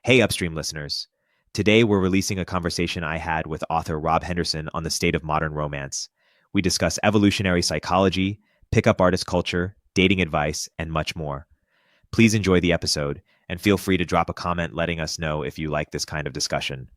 Hey, Upstream listeners. Today, we're releasing a conversation I had with author Rob Henderson on the state of modern romance. We discuss evolutionary psychology, pickup artist culture, dating advice, and much more. Please enjoy the episode and feel free to drop a comment letting us know if you like this kind of discussion.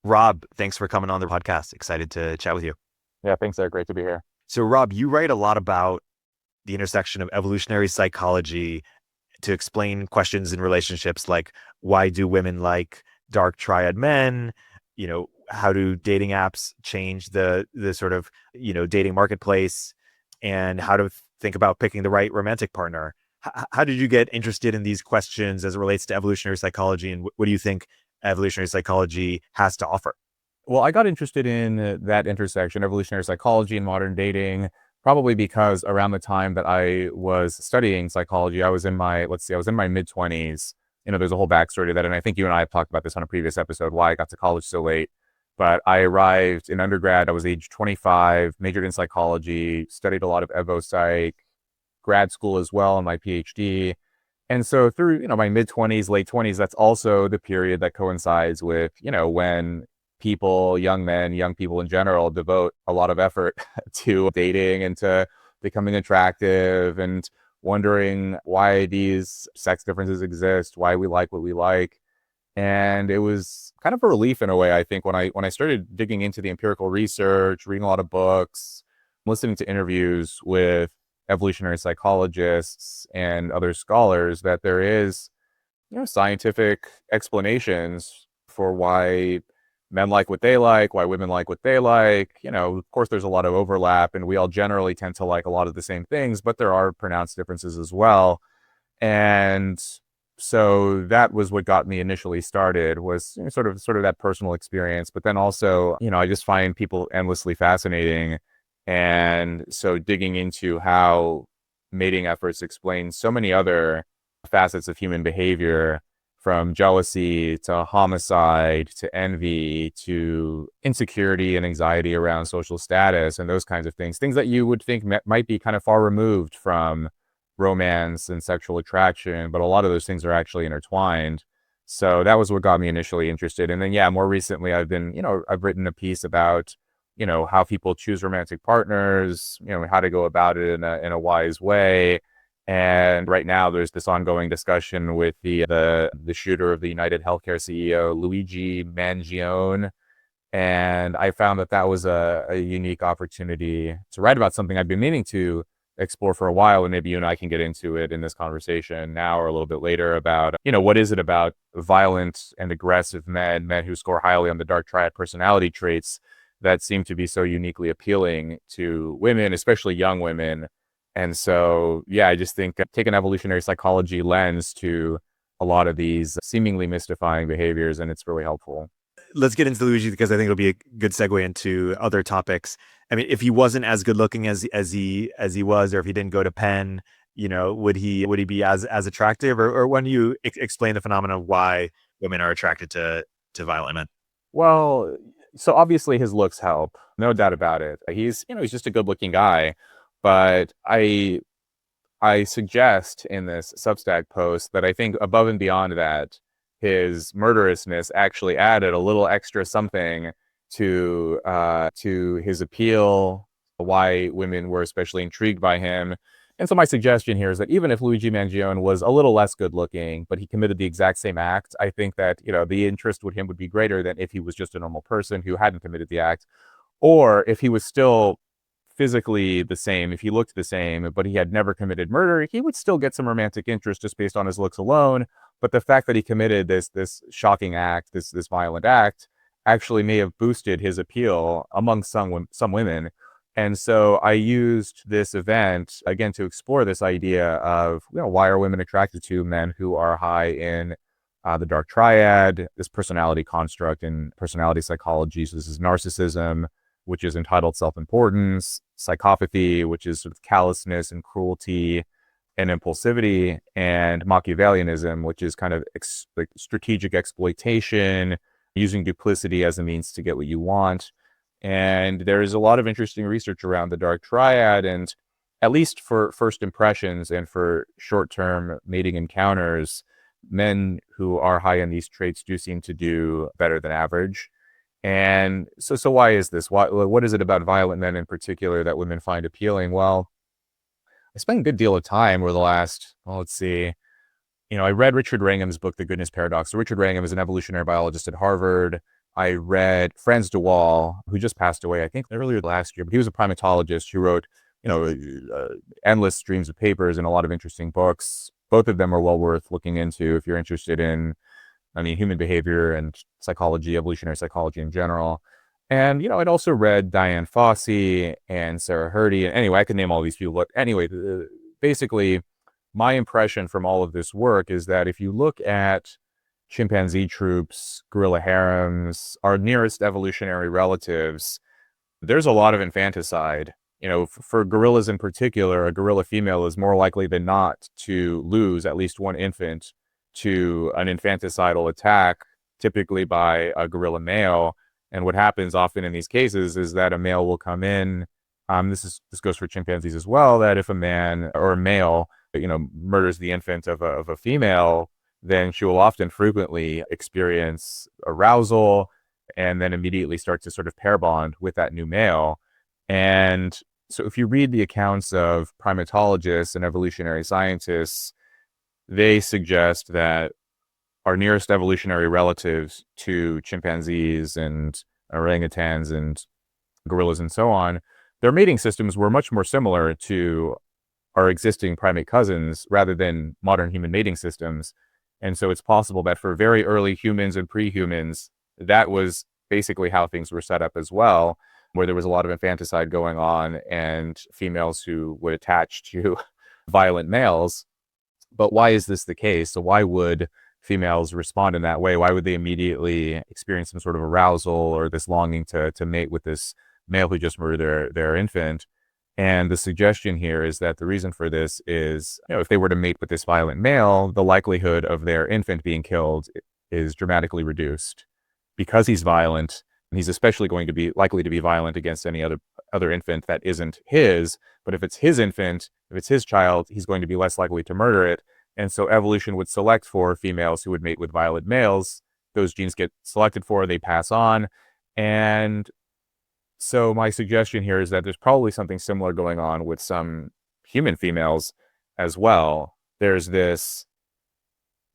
Rob, thanks for coming on the podcast. Excited to chat with you. Yeah, thanks, Erik. Great to be here. So, Rob, you write a lot about the intersection of evolutionary psychology to explain questions in relationships like why do women like dark triad men? How do dating apps change the sort of, dating marketplace, and how to think about picking the right romantic partner. How did you get interested in these questions as it relates to evolutionary psychology, and what do you think evolutionary psychology has to offer? Well, I got interested in that intersection, evolutionary psychology and modern dating, probably because around the time that I was studying psychology, I was in my mid-20s. There's a whole backstory to that, and I think you and I have talked about this on a previous episode, why I got to college so late. But I arrived in undergrad, I was age 25, majored in psychology, studied a lot of evo psych, grad school as well, and my PhD. And so through, my mid-20s, late 20s, that's also the period that coincides with, when people, young men, young people in general, devote a lot of effort to dating and to becoming attractive and wondering why these sex differences exist, why we like what we like. And it was kind of a relief in a way, I think, when I started digging into the empirical research, reading a lot of books, listening to interviews with evolutionary psychologists and other scholars, that there is, scientific explanations for why men like what they like, why women like what they like. Of course, there's a lot of overlap, and we all generally tend to like a lot of the same things, but there are pronounced differences as well. And so that was what got me initially started, was sort of that personal experience. But then also, I just find people endlessly fascinating. And so digging into how mating efforts explain so many other facets of human behavior, from jealousy to homicide to envy to insecurity and anxiety around social status and those kinds of things that you would think might be kind of far removed from romance and sexual attraction, but a lot of those things are actually intertwined. So that was what got me initially interested. And then, yeah, more recently, I've written a piece about, how people choose romantic partners, how to go about it in a wise way. And right now, there's this ongoing discussion with the shooter of the United Healthcare CEO, Luigi Mangione. And I found that was a unique opportunity to write about something I've been meaning to explore for a while. And maybe you and I can get into it in this conversation now or a little bit later about, what is it about violent and aggressive men who score highly on the dark triad personality traits that seem to be so uniquely appealing to women, especially young women. And so, yeah, I just think take an evolutionary psychology lens to a lot of these seemingly mystifying behaviors, and it's really helpful. Let's get into Luigi, because I think it'll be a good segue into other topics. I mean, if he wasn't as good looking as he was, or if he didn't go to Penn, would he be as attractive? Or when you explain the phenomenon of why women are attracted to violent men? Well, so obviously his looks help, no doubt about it. He's just a good looking guy. But I suggest in this Substack post that I think above and beyond that, his murderousness actually added a little extra something to his appeal, why women were especially intrigued by him. And so my suggestion here is that even if Luigi Mangione was a little less good looking, but he committed the exact same act, I think that, the interest with him would be greater than if he was just a normal person who hadn't committed the act, or if he was still physically the same, if he looked the same, but he had never committed murder, he would still get some romantic interest just based on his looks alone. But the fact that he committed this shocking act, this violent act, actually may have boosted his appeal among some women. And so I used this event again to explore this idea of, why are women attracted to men who are high in the dark triad, this personality construct in personality psychology. So this is narcissism, which is entitled self-importance, psychopathy, which is sort of callousness and cruelty, and impulsivity, and Machiavellianism, which is kind of like strategic exploitation, using duplicity as a means to get what you want. And there is a lot of interesting research around the dark triad, and at least for first impressions and for short-term mating encounters, men who are high in these traits do seem to do better than average. And so why is this? What is it about violent men in particular that women find appealing? Well, I spent a good deal of time over the last, well, let's see, I read Richard Wrangham's book, The Goodness Paradox. So Richard Wrangham is an evolutionary biologist at Harvard. I read Franz de Waal, who just passed away, I think earlier last year, but he was a primatologist who wrote, endless streams of papers and a lot of interesting books. Both of them are well worth looking into if you're interested in, human behavior and psychology, evolutionary psychology in general. And, I'd also read Diane Fossey and Sarah Hrdy. Anyway, I could name all these people. But anyway, basically, my impression from all of this work is that if you look at chimpanzee troops, gorilla harems, our nearest evolutionary relatives, there's a lot of infanticide. For gorillas in particular, a gorilla female is more likely than not to lose at least one infant to an infanticidal attack, typically by a gorilla male. And what happens often in these cases is that a male will come in. This goes for chimpanzees as well. That if a man or a male, murders the infant of a female, then she will often frequently experience arousal, and then immediately start to sort of pair bond with that new male. And so, if you read the accounts of primatologists and evolutionary scientists, they suggest that our nearest evolutionary relatives to chimpanzees and orangutans and gorillas and so on, their mating systems were much more similar to our existing primate cousins rather than modern human mating systems. And so it's possible that for very early humans and pre-humans, that was basically how things were set up as well, where there was a lot of infanticide going on and females who would attach to violent males. But why is this the case? So why would females respond in that way? Why would they immediately experience some sort of arousal or this longing to mate with this male who just murdered their infant? And the suggestion here is that the reason for this is, if they were to mate with this violent male, the likelihood of their infant being killed is dramatically reduced. Because he's violent, and he's especially going to be likely to be violent against any other infant that isn't his. But if it's his infant, if it's his child, he's going to be less likely to murder it. And so evolution would select for females who would mate with violent males. Those genes get selected for, they pass on. And so my suggestion here is that there's probably something similar going on with some human females as well. There's this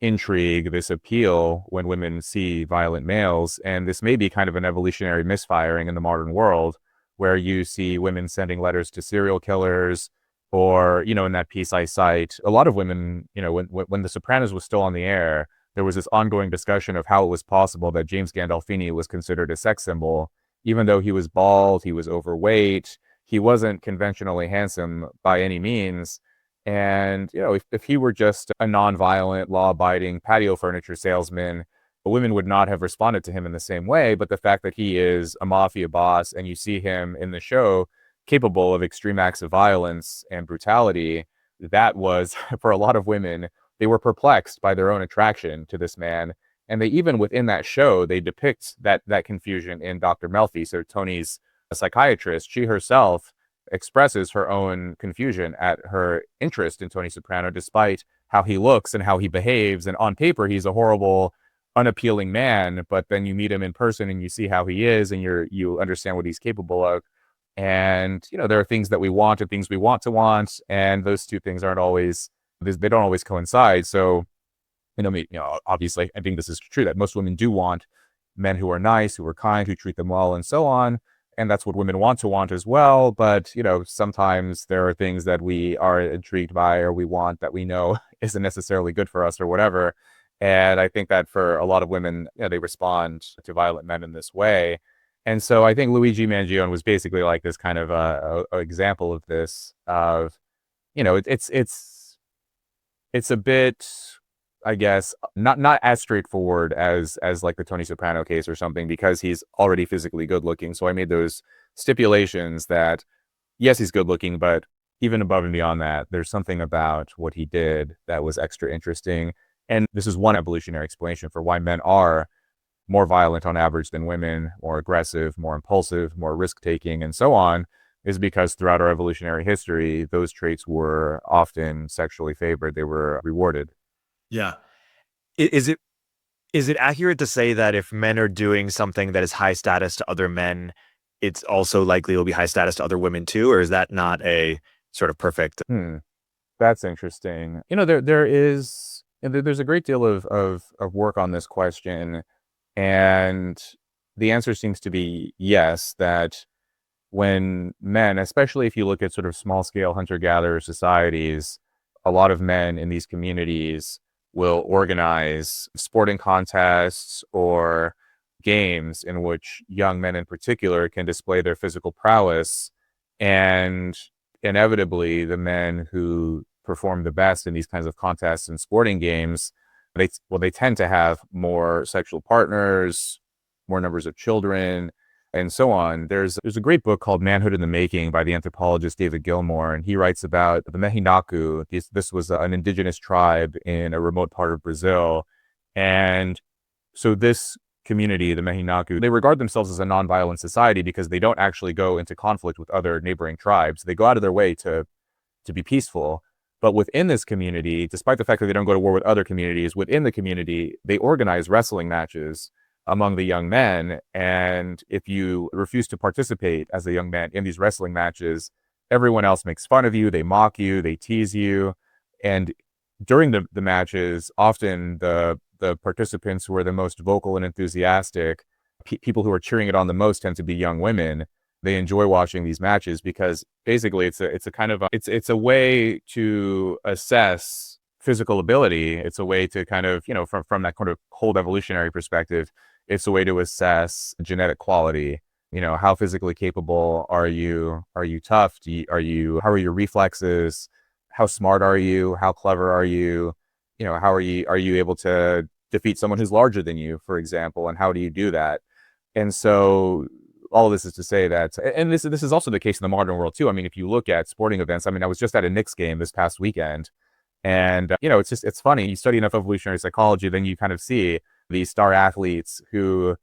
intrigue, this appeal when women see violent males, and this may be kind of an evolutionary misfiring in the modern world, where you see women sending letters to serial killers, or, in that piece I cite, a lot of women, when The Sopranos was still on the air, there was this ongoing discussion of how it was possible that James Gandolfini was considered a sex symbol. Even though he was bald, he was overweight, he wasn't conventionally handsome by any means. And, if he were just a nonviolent, law-abiding patio furniture salesman, women would not have responded to him in the same way. But the fact that he is a mafia boss and you see him in the show capable of extreme acts of violence and brutality, that was, for a lot of women, they were perplexed by their own attraction to this man. And they even within that show, they depict that confusion in Dr. Melfi. So Tony's a psychiatrist. She herself expresses her own confusion at her interest in Tony Soprano, despite how he looks and how he behaves. And on paper, he's a horrible, unappealing man. But then you meet him in person and you see how he is, and you understand what he's capable of. And, there are things that we want and things we want to want. And those two things aren't always, they don't always coincide. So, obviously, I think this is true that most women do want men who are nice, who are kind, who treat them well, and so on. And that's what women want to want as well. But, sometimes there are things that we are intrigued by or we want that we know isn't necessarily good for us or whatever. And I think that for a lot of women, they respond to violent men in this way. And so I think Luigi Mangione was basically like this kind of a example of this, of, it's a bit, I guess, not as straightforward as like the Tony Soprano case or something, because he's already physically good looking. So I made those stipulations that, yes, he's good looking, but even above and beyond that, there's something about what he did that was extra interesting. And this is one evolutionary explanation for why men are more violent on average than women, more aggressive, more impulsive, more risk-taking, and so on, is because throughout our evolutionary history, those traits were often sexually favored. They were rewarded. Yeah. Is it accurate to say that if men are doing something that is high status to other men, it's also likely will be high status to other women too? Or is that not a sort of perfect? Hmm. That's interesting. There's a great deal of work on this question, and the answer seems to be yes, that when men, especially if you look at sort of small scale hunter gatherer societies, a lot of men in these communities will organize sporting contests or games in which young men in particular can display their physical prowess. And inevitably, the men who perform the best in these kinds of contests and sporting games, they tend to have more sexual partners, more numbers of children, and so on. There's a great book called Manhood in the Making by the anthropologist David Gilmour, and he writes about the Mehinaku. This was an indigenous tribe in a remote part of Brazil. And so this community, the Mehinaku, they regard themselves as a nonviolent society because they don't actually go into conflict with other neighboring tribes. They go out of their way to be peaceful. But within this community, despite the fact that they don't go to war with other communities, within the community, they organize wrestling matches among the young men. And if you refuse to participate as a young man in these wrestling matches, everyone else makes fun of you, they mock you, they tease you. And during the matches, often the participants who are the most vocal and enthusiastic, people who are cheering it on the most tend to be young women. They enjoy watching these matches because basically it's a kind of it's a way to assess physical ability. It's a way to kind of, from that kind of cold evolutionary perspective, it's a way to assess genetic quality. How physically capable are you? Are you tough? How are your reflexes? How smart are you? How clever are you? How are you able to defeat someone who's larger than you, for example? And how do you do that? And so all of this is to say that, and this is also the case in the modern world too. I mean, if you look at sporting events, I mean, I was just at a Knicks game this past weekend, and it's funny. You study enough evolutionary psychology, then you kind of see these star athletes who,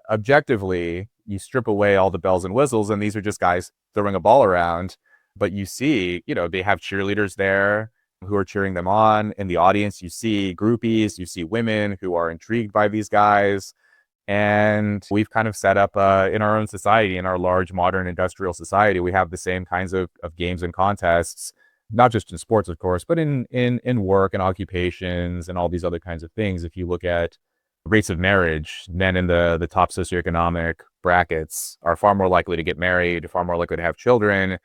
objectively, you strip away all the bells and whistles, and these are just guys throwing a ball around. But you see, they have cheerleaders there who are cheering them on. In the audience, you see groupies, you see women who are intrigued by these guys. And we've kind of set up in our own society, in our large modern industrial society, we have the same kinds of games and contests, not just in sports, of course, but in work and occupations and all these other kinds of things. If you look at rates of marriage, men in the top socioeconomic brackets are far more likely to get married, far more likely to have children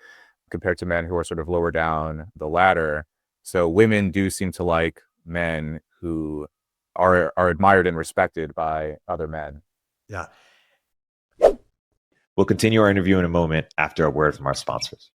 compared to men who are sort of lower down the ladder. So women do seem to like men who are admired and respected by other men. Yeah. We'll continue our interview in a moment after a word from our sponsors.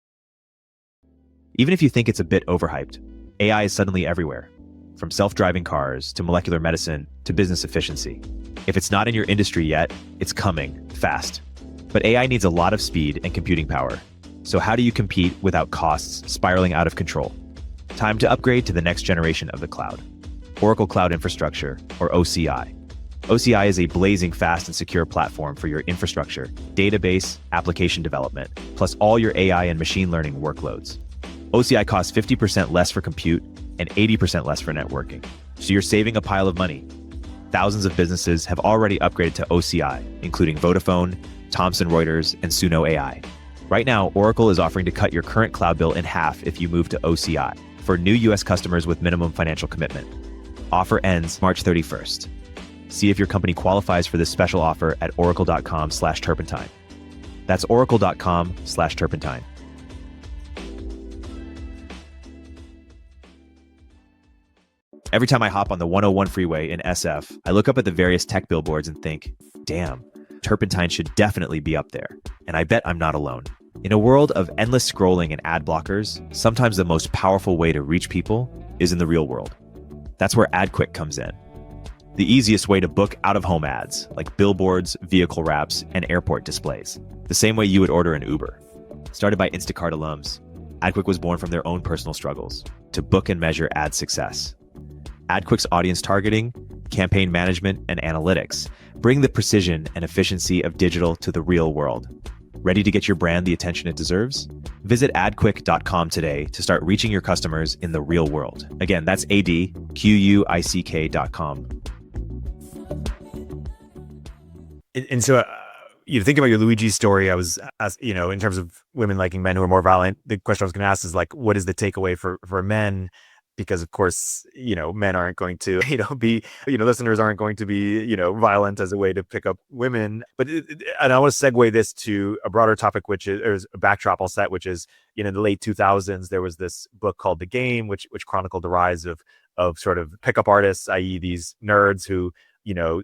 Even if you think it's a bit overhyped, AI is suddenly everywhere, from self-driving cars to molecular medicine to business efficiency. If it's not in your industry yet, it's coming fast. But AI needs a lot of speed and computing power. So how do you compete without costs spiraling out of control? Time to upgrade to the next generation of the cloud. Oracle Cloud Infrastructure, or OCI. OCI is a blazing fast and secure platform for your infrastructure, database, application development, plus all your AI and machine learning workloads. OCI costs 50% less for compute and 80% less for networking, so you're saving a pile of money. Thousands of businesses have already upgraded to OCI, including Vodafone, Thomson Reuters, and Suno AI. Right now, Oracle is offering to cut your current cloud bill in half if you move to OCI for new US customers with minimum financial commitment. Offer ends March 31st. See if your company qualifies for this special offer at oracle.com/turpentine. That's oracle.com/turpentine. Every time I hop on the 101 freeway in SF, I look up at the various tech billboards and think, damn, Turpentine should definitely be up there. And I bet I'm not alone. In a world of endless scrolling and ad blockers, sometimes the most powerful way to reach people is in the real world. That's where Adquick comes in. The easiest way to book out-of-home ads, like billboards, vehicle wraps, and airport displays. The same way you would order an Uber. Started by Instacart alums, Adquick was born from their own personal struggles to book and measure ad success. Adquick's audience targeting, campaign management, and analytics bring the precision and efficiency of digital to the real world. Ready to get your brand the attention it deserves? Visit adquick.com today to start reaching your customers in the real world. Again, that's adquick.com. And so, you think about your Luigi story. I was, in terms of women liking men who are more violent, the question I was going to ask is like, what is the takeaway for men? Because of course, men aren't going to, listeners aren't going to be, violent as a way to pick up women. But, and I want to segue this to a broader topic, which is, or a backdrop I'll set, which is, in the late 2000s, there was this book called The Game, which chronicled the rise of sort of pickup artists, i.e. these nerds who,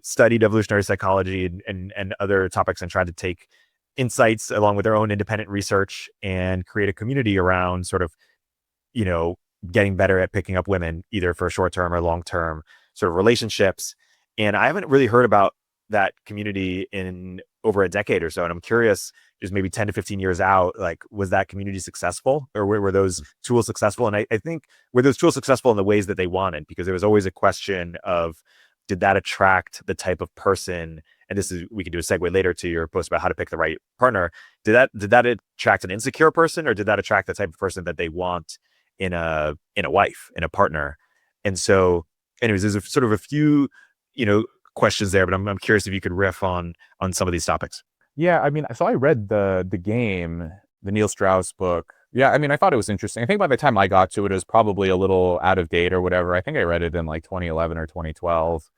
studied evolutionary psychology and other topics and tried to take insights along with their own independent research and create a community around sort of, getting better at picking up women, either for short-term or long-term sort of relationships. And I haven't really heard about that community in over a decade or so. And I'm curious, just maybe 10 to 15 years out, like, was that community successful, or were those tools successful? And I think, were those tools successful in the ways that they wanted? Because there was always a question of, did that attract the type of person? And we can do a segue later to your post about how to pick the right partner. Did that attract an insecure person, or did that attract the type of person that they want in a wife, in a partner? And so, anyways, there's sort of a few, questions there, but I'm curious if you could riff on some of these topics. Yeah, I mean, so I read the Game, the Neil Strauss book. Yeah, I mean, I thought it was interesting. I think by the time I got to it, it was probably a little out of date or whatever. I think I read it in like 2011 or 2012.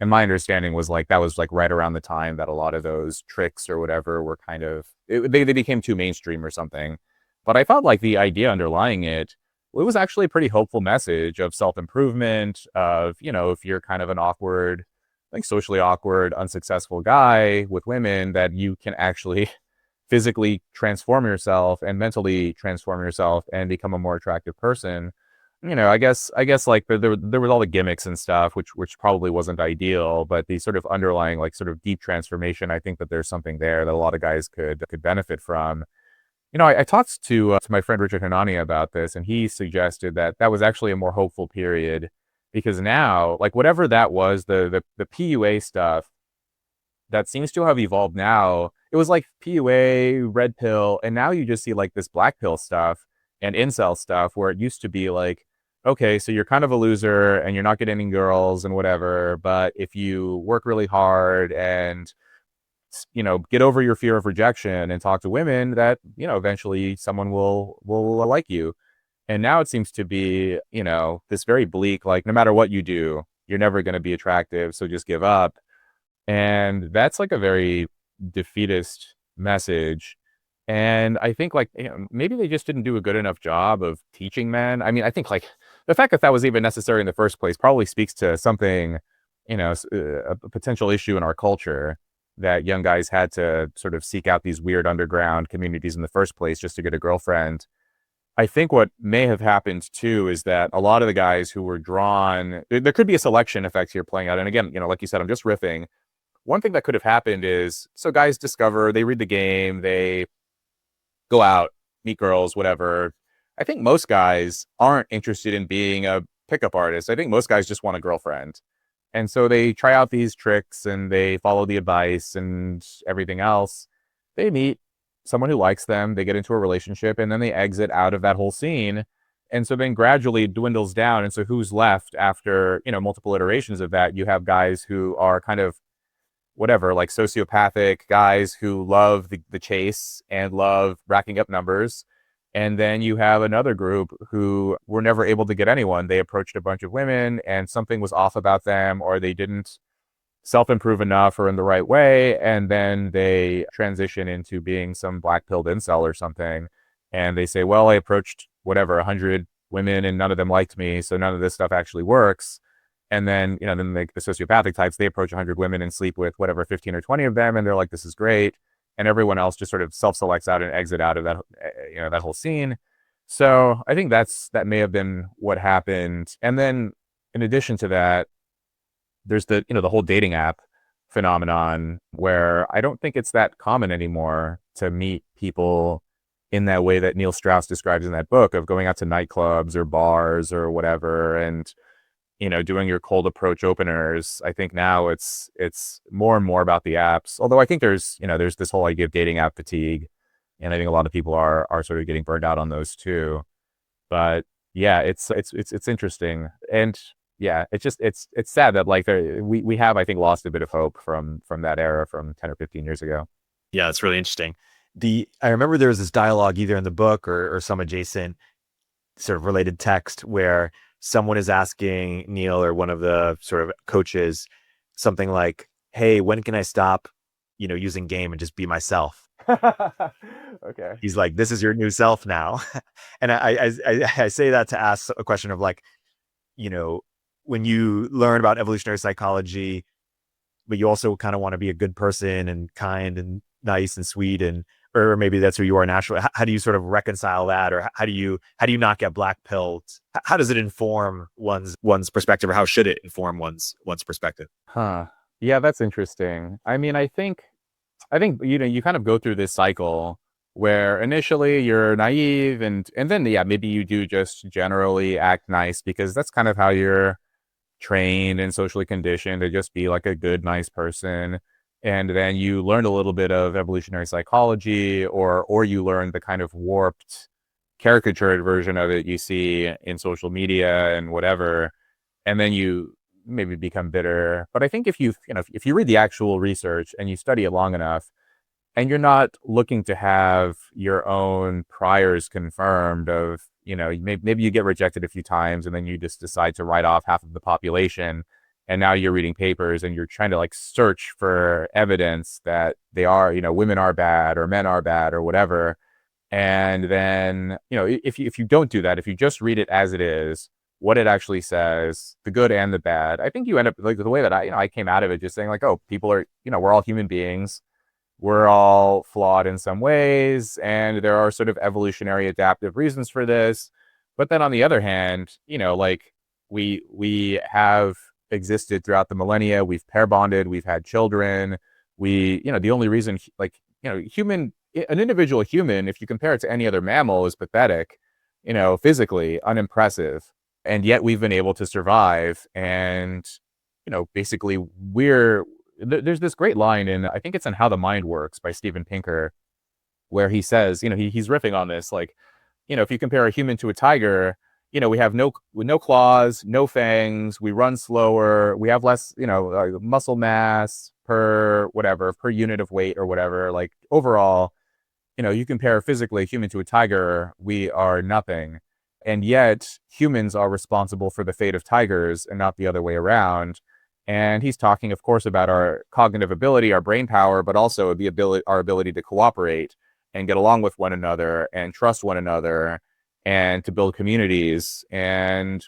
And my understanding was like, that was like right around the time that a lot of those tricks or whatever were kind of, they became too mainstream or something. But I thought like the idea underlying it, it was actually a pretty hopeful message of self-improvement, of, if you're kind of an awkward, like socially awkward, unsuccessful guy with women, that you can actually physically transform yourself and mentally transform yourself and become a more attractive person. I guess like there was all the gimmicks and stuff, which probably wasn't ideal, but the sort of underlying like sort of deep transformation, I think that there's something there that a lot of guys could benefit from. I talked to my friend Richard Hanania about this, and he suggested that was actually a more hopeful period, because now, like, whatever that was, the PUA stuff that seems to have evolved now, it was like PUA, red pill, and now you just see like this black pill stuff and incel stuff, where it used to be like, okay, so you're kind of a loser and you're not getting any girls and whatever, but if you work really hard and get over your fear of rejection and talk to women, that, eventually someone will like you. And now it seems to be, this very bleak, like, no matter what you do, you're never going to be attractive, so just give up. And that's like a very defeatist message. And I think like, maybe they just didn't do a good enough job of teaching men. I mean, I think like the fact that was even necessary in the first place probably speaks to something, a potential issue in our culture, that young guys had to sort of seek out these weird underground communities in the first place just to get a girlfriend. I think what may have happened too is that a lot of the guys who were drawn, there could be a selection effect here playing out. And again, like you said, I'm just riffing. One thing that could have happened is, so guys they read The Game, they go out, meet girls, whatever. I think most guys aren't interested in being a pickup artist. I think most guys just want a girlfriend. And so they try out these tricks and they follow the advice and everything else. They meet someone who likes them, they get into a relationship, and then they exit out of that whole scene. And so then gradually it dwindles down. And so who's left after, multiple iterations of that? You have guys who are kind of whatever, like sociopathic guys who love the chase and love racking up numbers. And then you have another group who were never able to get anyone. They approached a bunch of women and something was off about them, or they didn't self-improve enough or in the right way. And then they transition into being some black-pilled incel or something. And they say, well, I approached 100 women and none of them liked me, so none of this stuff actually works. And then, then the sociopathic types, they approach 100 women and sleep with 15 or 20 of them. And they're like, this is great. And everyone else just sort of self-selects out and exit out of that, that whole scene. So I think that may have been what happened. And then in addition to that, there's the whole dating app phenomenon, where I don't think it's that common anymore to meet people in that way that Neil Strauss describes in that book of going out to nightclubs or bars or whatever, and doing your cold approach openers. I think now it's more and more about the apps. Although I think there's this whole idea of dating app fatigue, and I think a lot of people are sort of getting burned out on those too. But yeah, it's interesting, and yeah, it's sad that like we have, I think, lost a bit of hope from that era from 10 or 15 years ago. Yeah, it's really interesting. I remember there was this dialogue either in the book or some adjacent sort of related text where someone is asking Neil or one of the sort of coaches something like, "Hey, when can I stop, using game and just be myself?" Okay. He's like, "This is your new self now." And I say that to ask a question of like, you know, when you learn about evolutionary psychology, but you also kind of want to be a good person and kind and nice and sweet, and or maybe that's who you are naturally. How do you sort of reconcile that, or how do you not get black pilled? How does it inform one's perspective, or how should it inform one's perspective? Huh. Yeah, that's interesting. I mean, I think you kind of go through this cycle where initially you're naive, and then yeah, maybe you do just generally act nice because that's kind of how you're trained and socially conditioned to just be like a good, nice person. And then you learn a little bit of evolutionary psychology, or you learn the kind of warped, caricatured version of it you see in social media and whatever, and then you maybe become bitter. But I think if you read the actual research and you study it long enough, and you're not looking to have your own priors confirmed of, maybe you get rejected a few times and then you just decide to write off half of the population. And now you're reading papers and you're trying to like search for evidence that they are, women are bad or men are bad or whatever. And then, if you don't do that, if you just read it as it is, what it actually says, the good and the bad, I think you end up like the way that I came out of it just saying like, oh, people are, we're all human beings. We're all flawed in some ways, and there are sort of evolutionary adaptive reasons for this. But then on the other hand, like we have existed throughout the millennia. We've pair bonded. We've had children. The only reason, like, an individual human, if you compare it to any other mammal, is pathetic, physically unimpressive. And yet we've been able to survive. And, basically there's this great line in, I think it's in How the Mind Works by Steven Pinker, where he says, he's riffing on this, like, if you compare a human to a tiger, we have no claws, no fangs, we run slower, we have less, muscle mass per unit of weight or whatever. Like overall, you compare physically a human to a tiger, we are nothing. And yet humans are responsible for the fate of tigers and not the other way around. And he's talking, of course, about our cognitive ability, our brain power, but also our ability to cooperate and get along with one another and trust one another and to build communities. And,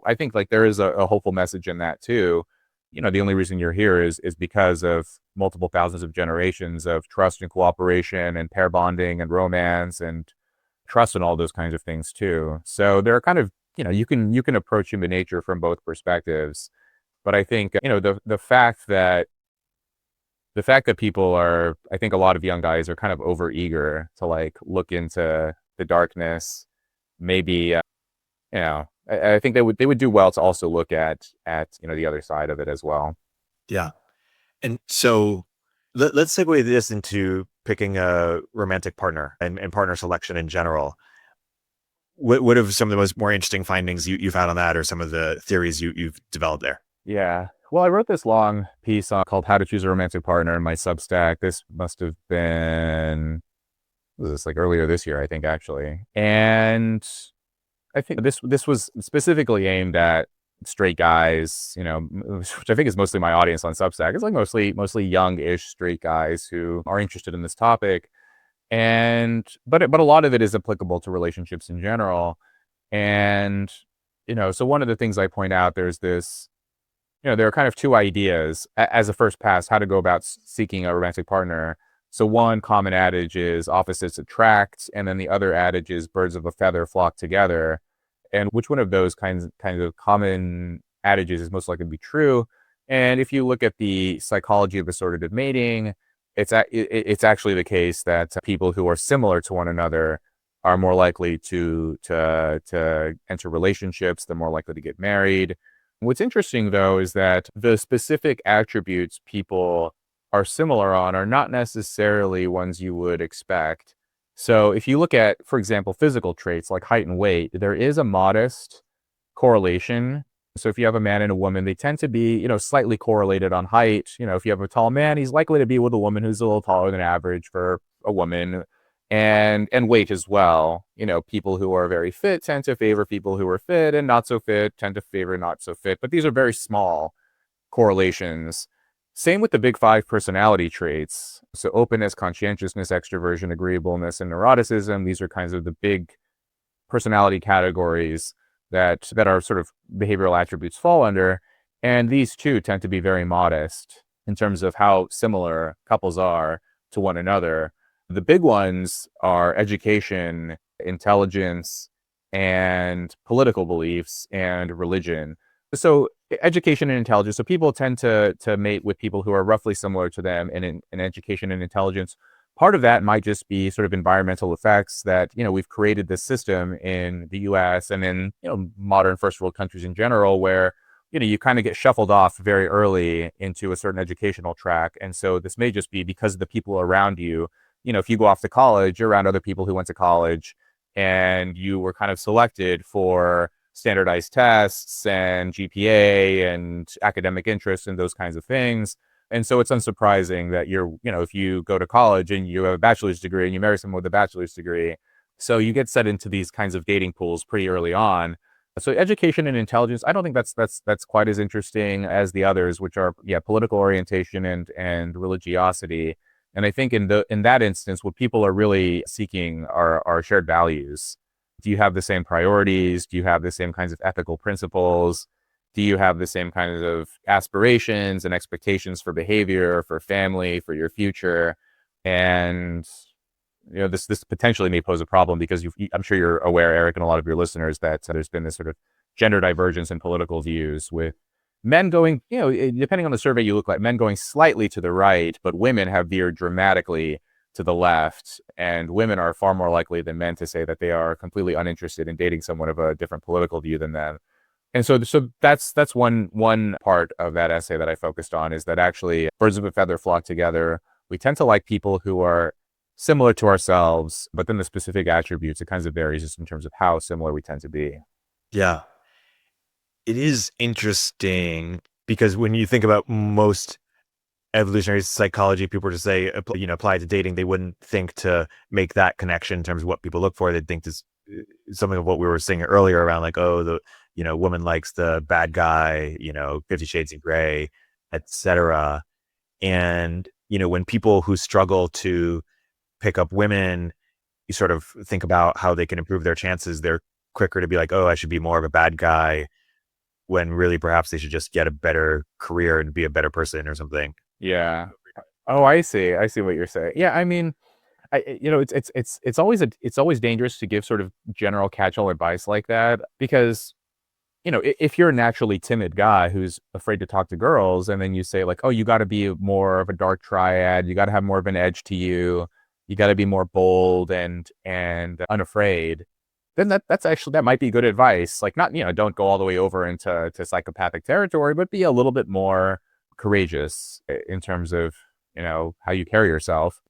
I think like there is a hopeful message in that too. The only reason you're here is because of multiple thousands of generations of trust and cooperation and pair bonding and romance and trust and all those kinds of things too. So there are kind of, you can approach human nature from both perspectives. But I think, the fact that people are, I think a lot of young guys are kind of over eager to like look into the darkness. Maybe, I think they would do well to also look at the other side of it as well. Yeah. And so let's segue this into picking a romantic partner and partner selection in general. What are some of the more interesting findings you've had on that, or some of the theories you've developed there? Yeah. Well, I wrote this long piece called How to Choose a Romantic Partner in my Substack. This must have been, was this like earlier this year, I think, actually. And I think this was specifically aimed at straight guys, which I think is mostly my audience on Substack. It's like mostly young-ish straight guys who are interested in this topic. And but a lot of it is applicable to relationships in general. And so one of the things I point out, there's this, there are kind of two ideas as a first pass how to go about seeking a romantic partner. So one common adage is opposites attract, and then the other adage is birds of a feather flock together. And which one of those kinds of common adages is most likely to be true? And if you look at the psychology of assortative mating, it's actually the case that people who are similar to one another are more likely to enter relationships. They're more likely to get married. What's interesting, though, is that the specific attributes people are similar on are not necessarily ones you would expect. So if you look at, for example, physical traits like height and weight, there is a modest correlation. So if you have a man and a woman, they tend to be, slightly correlated on height. If you have a tall man, he's likely to be with a woman who's a little taller than average for a woman, and weight as well. People who are very fit tend to favor people who are fit, and not so fit tend to favor not so fit. But these are very small correlations. Same with the big five personality traits. So openness, conscientiousness, extroversion, agreeableness, and neuroticism. These are kinds of the big personality categories that our sort of behavioral attributes fall under. And these too tend to be very modest in terms of how similar couples are to one another. The big ones are education, intelligence, and political beliefs and religion. So education and intelligence. So people tend to mate with people who are roughly similar to them in education and intelligence. Part of that might just be sort of environmental effects that, we've created this system in the US and in, modern first world countries in general where, you kind of get shuffled off very early into a certain educational track. And so this may just be because of the people around you. If you go off to college, you're around other people who went to college and you were kind of selected for standardized tests and GPA and academic interests and those kinds of things. And so it's unsurprising that if you go to college and you have a bachelor's degree and you marry someone with a bachelor's degree, so you get set into these kinds of dating pools pretty early on. So education and intelligence, I don't think that's quite as interesting as the others, which are political orientation and religiosity. And I think in that instance, what people are really seeking are shared values. Do you have the same priorities? Do you have the same kinds of ethical principles? Do you have the same kinds of aspirations and expectations for behavior, for family, for your future? And this potentially may pose a problem because I'm sure you're aware, Eric, and a lot of your listeners, that there's been this sort of gender divergence in political views with men going, depending on the survey you look like, men going slightly to the right, but women have veered dramatically to the left. And women are far more likely than men to say that they are completely uninterested in dating someone of a different political view than them. And so that's one part of that essay that I focused on, is that actually birds of a feather flock together. We tend to like people who are similar to ourselves, but then the specific attributes, it kind of varies just in terms of how similar we tend to be. Yeah. It is interesting because when you think about most evolutionary psychology, people just say, apply to dating, they wouldn't think to make that connection in terms of what people look for. They'd think this something of what we were saying earlier around like, the woman likes the bad guy, 50 Shades of Grey, etc. And, when people who struggle to pick up women, you sort of think about how they can improve their chances. They're quicker to be like, I should be more of a bad guy, when really perhaps they should just get a better career and be a better person or something. Yeah. Oh, I see what you're saying. Yeah. I mean, it's always dangerous to give sort of general catch-all advice like that, because if you're a naturally timid guy who's afraid to talk to girls, and then you say like, you got to be more of a dark triad, you got to have more of an edge to you, you got to be more bold and unafraid, then that might be good advice. Like, not, don't go all the way over into psychopathic territory, but be a little bit more courageous in terms of, how you carry yourself.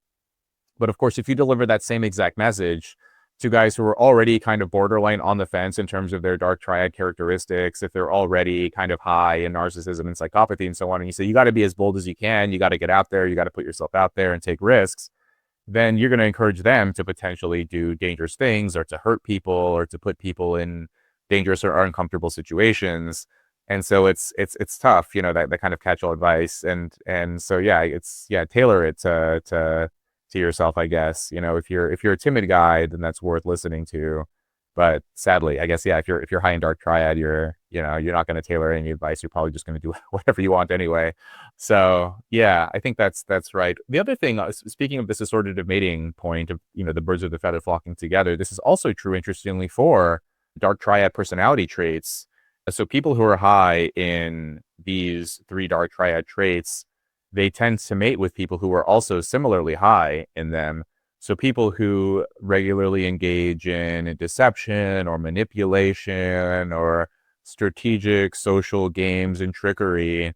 But of course, if you deliver that same exact message to guys who are already kind of borderline on the fence in terms of their dark triad characteristics, if they're already kind of high in narcissism and psychopathy and so on, and you say, you got to be as bold as you can, you got to get out there, you got to put yourself out there and take risks, then you're going to encourage them to potentially do dangerous things, or to hurt people, or to put people in dangerous or uncomfortable situations. And so it's tough, that kind of catch-all advice. And so, tailor it to yourself, I guess. If you're a timid guy, then that's worth listening to. But sadly, I guess, if you're high in dark triad, you're not going to tailor any advice. You're probably just going to do whatever you want anyway. So yeah, I think that's right. The other thing, speaking of this assortative mating point of, the birds of the feather flocking together, this is also true, interestingly, for dark triad personality traits. So people who are high in these three dark triad traits, they tend to mate with people who are also similarly high in them. So people who regularly engage in deception or manipulation or strategic social games and trickery,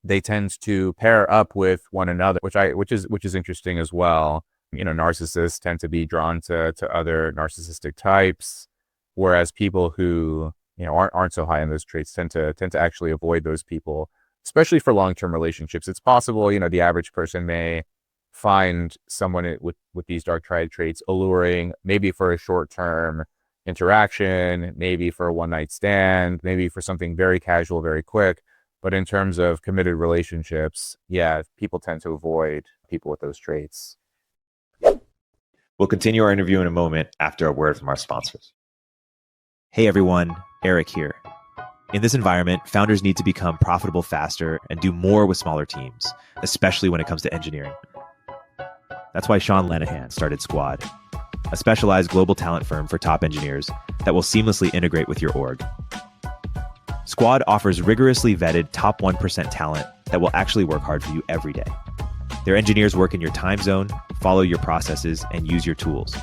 they tend to pair up with one another, which is interesting as well. Narcissists tend to be drawn to other narcissistic types, whereas people who aren't so high in those traits tend to actually avoid those people, especially for long-term relationships. It's possible, the average person may find someone with these dark triad traits alluring, maybe for a short-term interaction, maybe for a one-night stand, maybe for something very casual, very quick. But in terms of committed relationships, yeah, people tend to avoid people with those traits. We'll continue our interview in a moment after a word from our sponsors. Hey everyone, Erik here. In this environment, founders need to become profitable faster and do more with smaller teams, especially when it comes to engineering. That's why Sean Lenihan started Squad, a specialized global talent firm for top engineers that will seamlessly integrate with your org. Squad offers rigorously vetted top 1% talent that will actually work hard for you every day. Their engineers work in your time zone, follow your processes, and use your tools.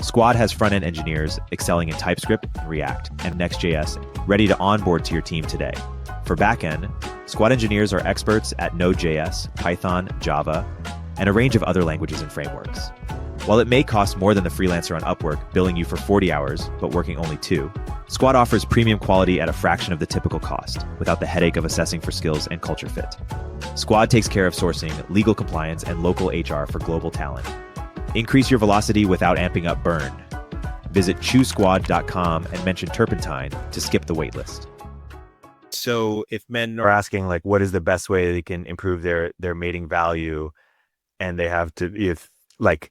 Squad has front-end engineers excelling in TypeScript, React, and Next.js ready to onboard to your team today. For backend, Squad engineers are experts at Node.js, Python, Java, and a range of other languages and frameworks. While it may cost more than the freelancer on Upwork, billing you for 40 hours, but working only 2, Squad offers premium quality at a fraction of the typical cost, without the headache of assessing for skills and culture fit. Squad takes care of sourcing, legal compliance, and local HR for global talent. Increase your velocity without amping up burn. Visit choosesquad.com and mention Turpentine to skip the waitlist. So if men are asking, like, what is the best way they can improve their mating value, and they have to, there's like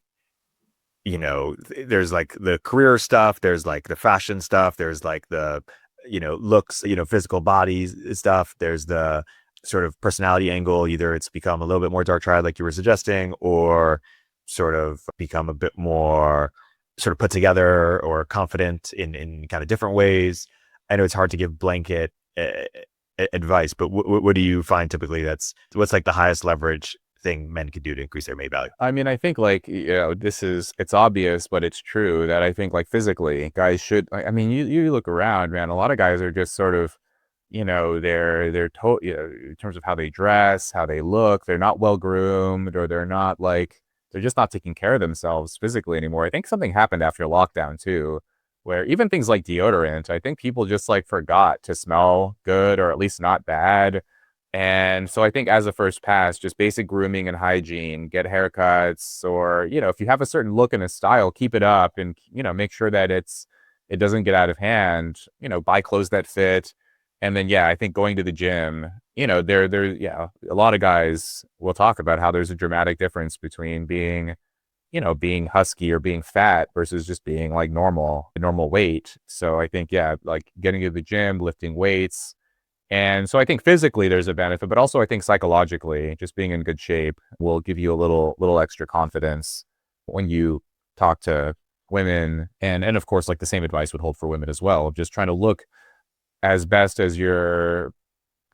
the career stuff, there's like the fashion stuff, there's like the, looks, physical bodies stuff, there's the sort of personality angle. Either it's become a little bit more dark triad, like you were suggesting, or sort of become a bit more sort of put together or confident in kind of different ways. I know it's hard to give blanket advice, but what do you find typically what's like the highest leverage thing men could do to increase their mate value? I mean, I think it's obvious, but it's true that I think like physically guys should, I mean, you look around, man, a lot of guys are just sort of, in terms of how they dress, how they look, they're not well groomed, or they're just not taking care of themselves physically anymore. I think something happened after lockdown too, where even things like deodorant, I think people just like forgot to smell good, or at least not bad. And so I think as a first pass, just basic grooming and hygiene, get haircuts, or, if you have a certain look and a style, keep it up, and, make sure that it doesn't get out of hand, buy clothes that fit. And then, I think going to the gym, a lot of guys will talk about how there's a dramatic difference between being husky or being fat versus just being like normal weight. So I think, like getting to the gym, lifting weights. And so I think physically there's a benefit, but also I think psychologically, just being in good shape will give you a little extra confidence when you talk to women. And of course, like the same advice would hold for women as well, of just trying to look as best as your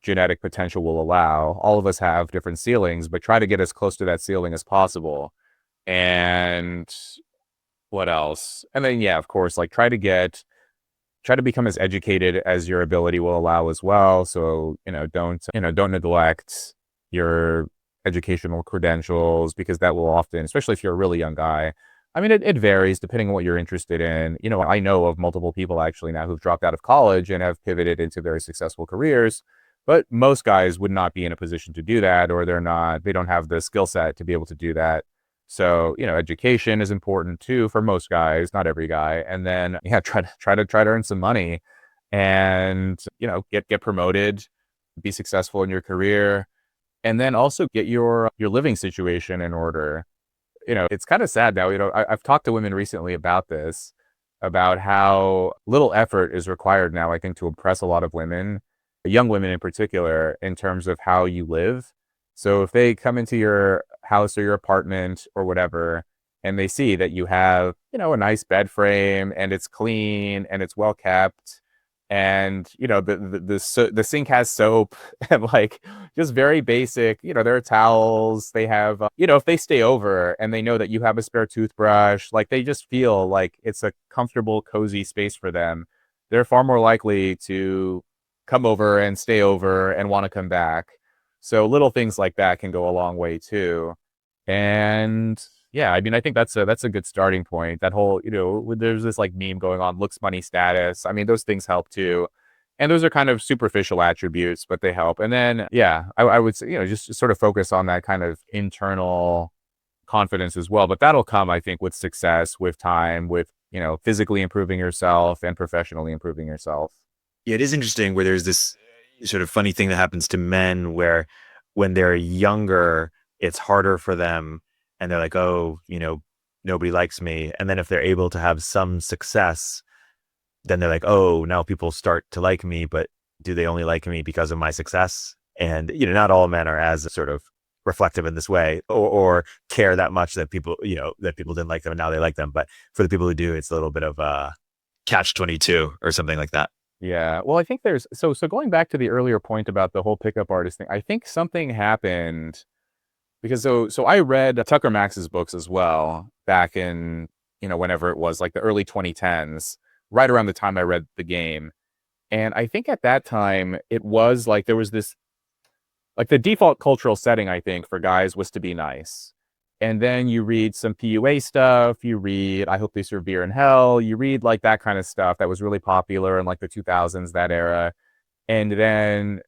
genetic potential will allow. All of us have different ceilings, but try to get as close to that ceiling as possible. And what else? And then, of course, like try to become as educated as your ability will allow as well. So, don't neglect your educational credentials, because that will often, especially if you're a really young guy, I mean, it varies depending on what you're interested in. I know of multiple people actually now who've dropped out of college and have pivoted into very successful careers, but most guys would not be in a position to do that, or they don't have the skill set to be able to do that. So, education is important too for most guys, not every guy. And then, try to earn some money, and, get promoted, be successful in your career, and then also get your living situation in order. It's kind of sad now, I've talked to women recently about this, about how little effort is required now, I think, to impress a lot of women, young women in particular, in terms of how you live. So if they come into your house or your apartment or whatever, and they see that you have, a nice bed frame, and it's clean and it's well kept, And the sink has soap and like just very basic, there are towels, they have if they stay over and they know that you have a spare toothbrush, like they just feel like it's a comfortable, cozy space for them. They're far more likely to come over and stay over and want to come back. So little things like that can go a long way too. And yeah, I mean, I think that's a good starting point. That whole, there's this like meme going on, looks, money, status. I mean, those things help too. And those are kind of superficial attributes, but they help. And then, yeah, I would say, just sort of focus on that kind of internal confidence as well. But that'll come, I think, with success, with time, with, physically improving yourself and professionally improving yourself. Yeah, it is interesting where there's this sort of funny thing that happens to men where when they're younger, it's harder for them and they're like, oh, nobody likes me. And then if they're able to have some success, then they're like, oh, now people start to like me, but do they only like me because of my success? And, not all men are as sort of reflective in this way or care that much that people, that people didn't like them and now they like them. But for the people who do, it's a little bit of a catch-22 or something like that. Yeah. Well, I think there's so going back to the earlier point about the whole pickup artist thing, I think something happened because so I read Tucker Max's books as well back in, whenever it was like the early 2010s, right around the time I read The Game. And I think at that time it was like there was this like the default cultural setting, I think, for guys was to be nice. And then you read some PUA stuff, you read I Hope They Serve Beer in Hell, you read like that kind of stuff that was really popular in like the 2000s, that era. And then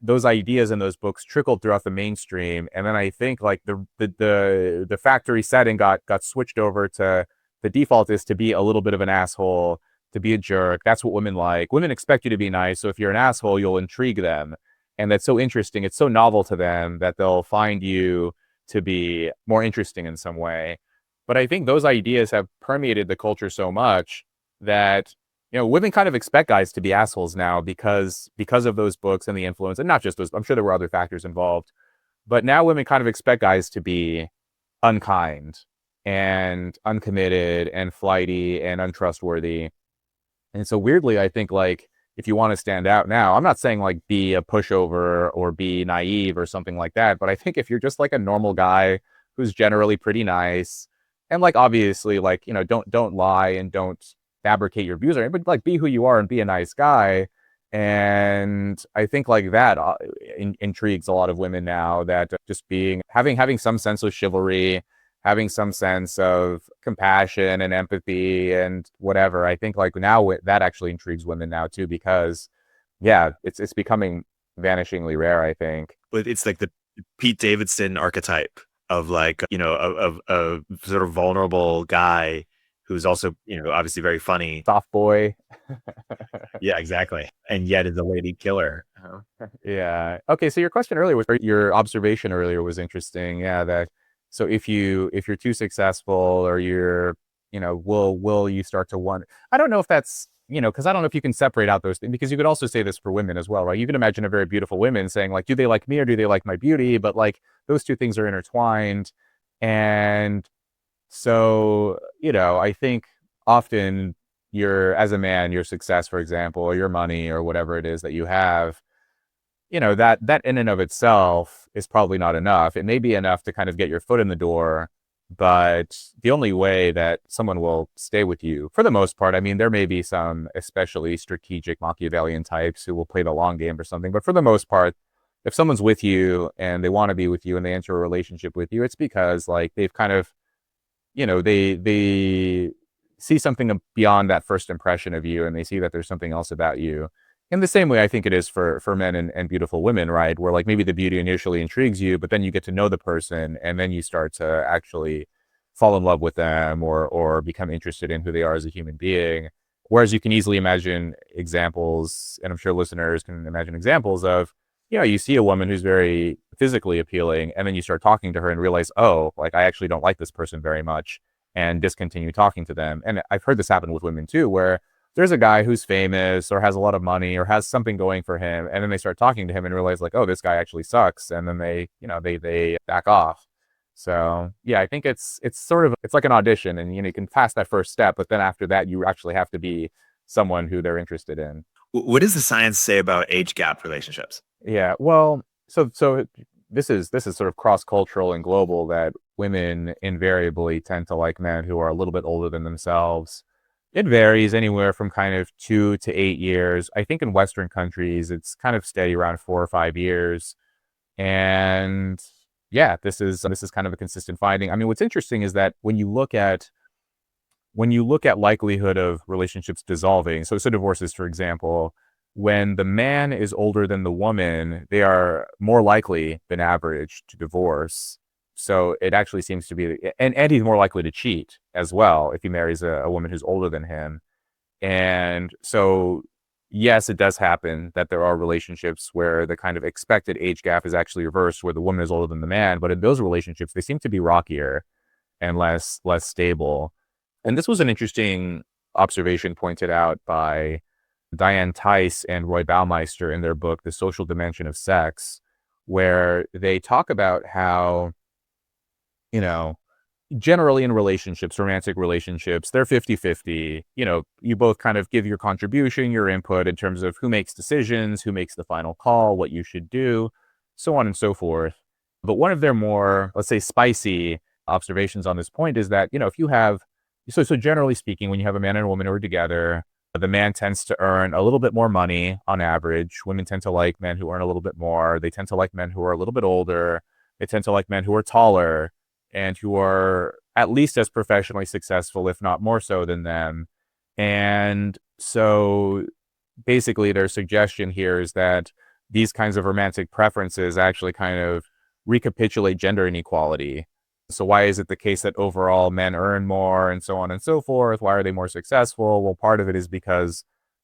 those ideas in those books trickled throughout the mainstream. And then I think like the factory setting got switched over to the default is to be a little bit of an asshole, to be a jerk. That's what women like. Women expect you to be nice. So if you're an asshole, you'll intrigue them. And that's so interesting. It's so novel to them that they'll find you to be more interesting in some way. But I think those ideas have permeated the culture so much that, women kind of expect guys to be assholes now because of those books and the influence, and not just those. I'm sure there were other factors involved, but now women kind of expect guys to be unkind and uncommitted and flighty and untrustworthy. And so weirdly, I think like if you want to stand out now, I'm not saying like be a pushover or be naive or something like that, but I think if you're just like a normal guy who's generally pretty nice and like obviously like, don't lie and don't fabricate your views or anything, but like be who you are and be a nice guy. And I think like that intrigues a lot of women now, that just having some sense of chivalry, having some sense of compassion and empathy and whatever. I think like now that actually intrigues women now too, because yeah, it's becoming vanishingly rare, I think. But it's like the Pete Davidson archetype of like, of a sort of vulnerable guy who's also, obviously very funny. Soft boy. Yeah, exactly. And yet is a lady killer. Yeah. Okay. So your question earlier your observation earlier was interesting. Yeah. That, so if you're too successful or you're, will you start to wonder? I don't know if that's, because I don't know if you can separate out those things, because you could also say this for women as well, right? You can imagine a very beautiful woman saying like, do they like me or do they like my beauty? But like those two things are intertwined. And so, I think often as a man, your success, for example, or your money or whatever it is that you have, that in and of itself is probably not enough. It may be enough to kind of get your foot in the door, but the only way that someone will stay with you, for the most part, I mean, there may be some especially strategic Machiavellian types who will play the long game or something, but for the most part, if someone's with you and they want to be with you and they enter a relationship with you, it's because like they've kind of, they see something beyond that first impression of you, and they see that there's something else about you. In the same way, I think it is for men and beautiful women, right? Where like maybe the beauty initially intrigues you, but then you get to know the person, and then you start to actually fall in love with them or become interested in who they are as a human being. Whereas you can easily imagine examples, and I'm sure listeners can imagine examples of, you see a woman who's very physically appealing, and then you start talking to her and realize, oh, like I actually don't like this person very much, and discontinue talking to them. And I've heard this happen with women too, where there's a guy who's famous or has a lot of money or has something going for him, and then they start talking to him and realize like, oh, this guy actually sucks, and then they back off. So yeah, I think it's sort of, it's like an audition, and you can pass that first step, but then after that you actually have to be someone who they're interested in. What does the science say about age gap relationships? Yeah, well, so this is sort of cross-cultural and global, that women invariably tend to like men who are a little bit older than themselves. It varies anywhere from kind of 2 to 8 years. I think in Western countries, it's kind of steady around 4 or 5 years. And yeah, this is kind of a consistent finding. I mean, what's interesting is that when you look at likelihood of relationships dissolving, so divorces, for example, when the man is older than the woman, they are more likely than average to divorce. So it actually seems to be, and he's more likely to cheat as well if he marries a woman who's older than him. And so, yes, it does happen that there are relationships where the kind of expected age gap is actually reversed, where the woman is older than the man. But in those relationships, they seem to be rockier and less stable. And this was an interesting observation pointed out by Diane Tice and Roy Baumeister in their book, The Social Dimension of Sex, where they talk about how, you know, generally in relationships, romantic relationships, they're 50-50. You both kind of give your contribution, your input in terms of who makes decisions, who makes the final call, what you should do, so on and so forth. But one of their more, let's say, spicy observations on this point is that, if you have, so generally speaking, when you have a man and a woman who are together, the man tends to earn a little bit more money on average. Women tend to like men who earn a little bit more. They tend to like men who are a little bit older. They tend to like men who are taller and who are at least as professionally successful, if not more so than them. And so basically their suggestion here is that these kinds of romantic preferences actually kind of recapitulate gender inequality. So why is it the case that overall men earn more and so on and so forth? Why are they more successful? Well, part of it is because,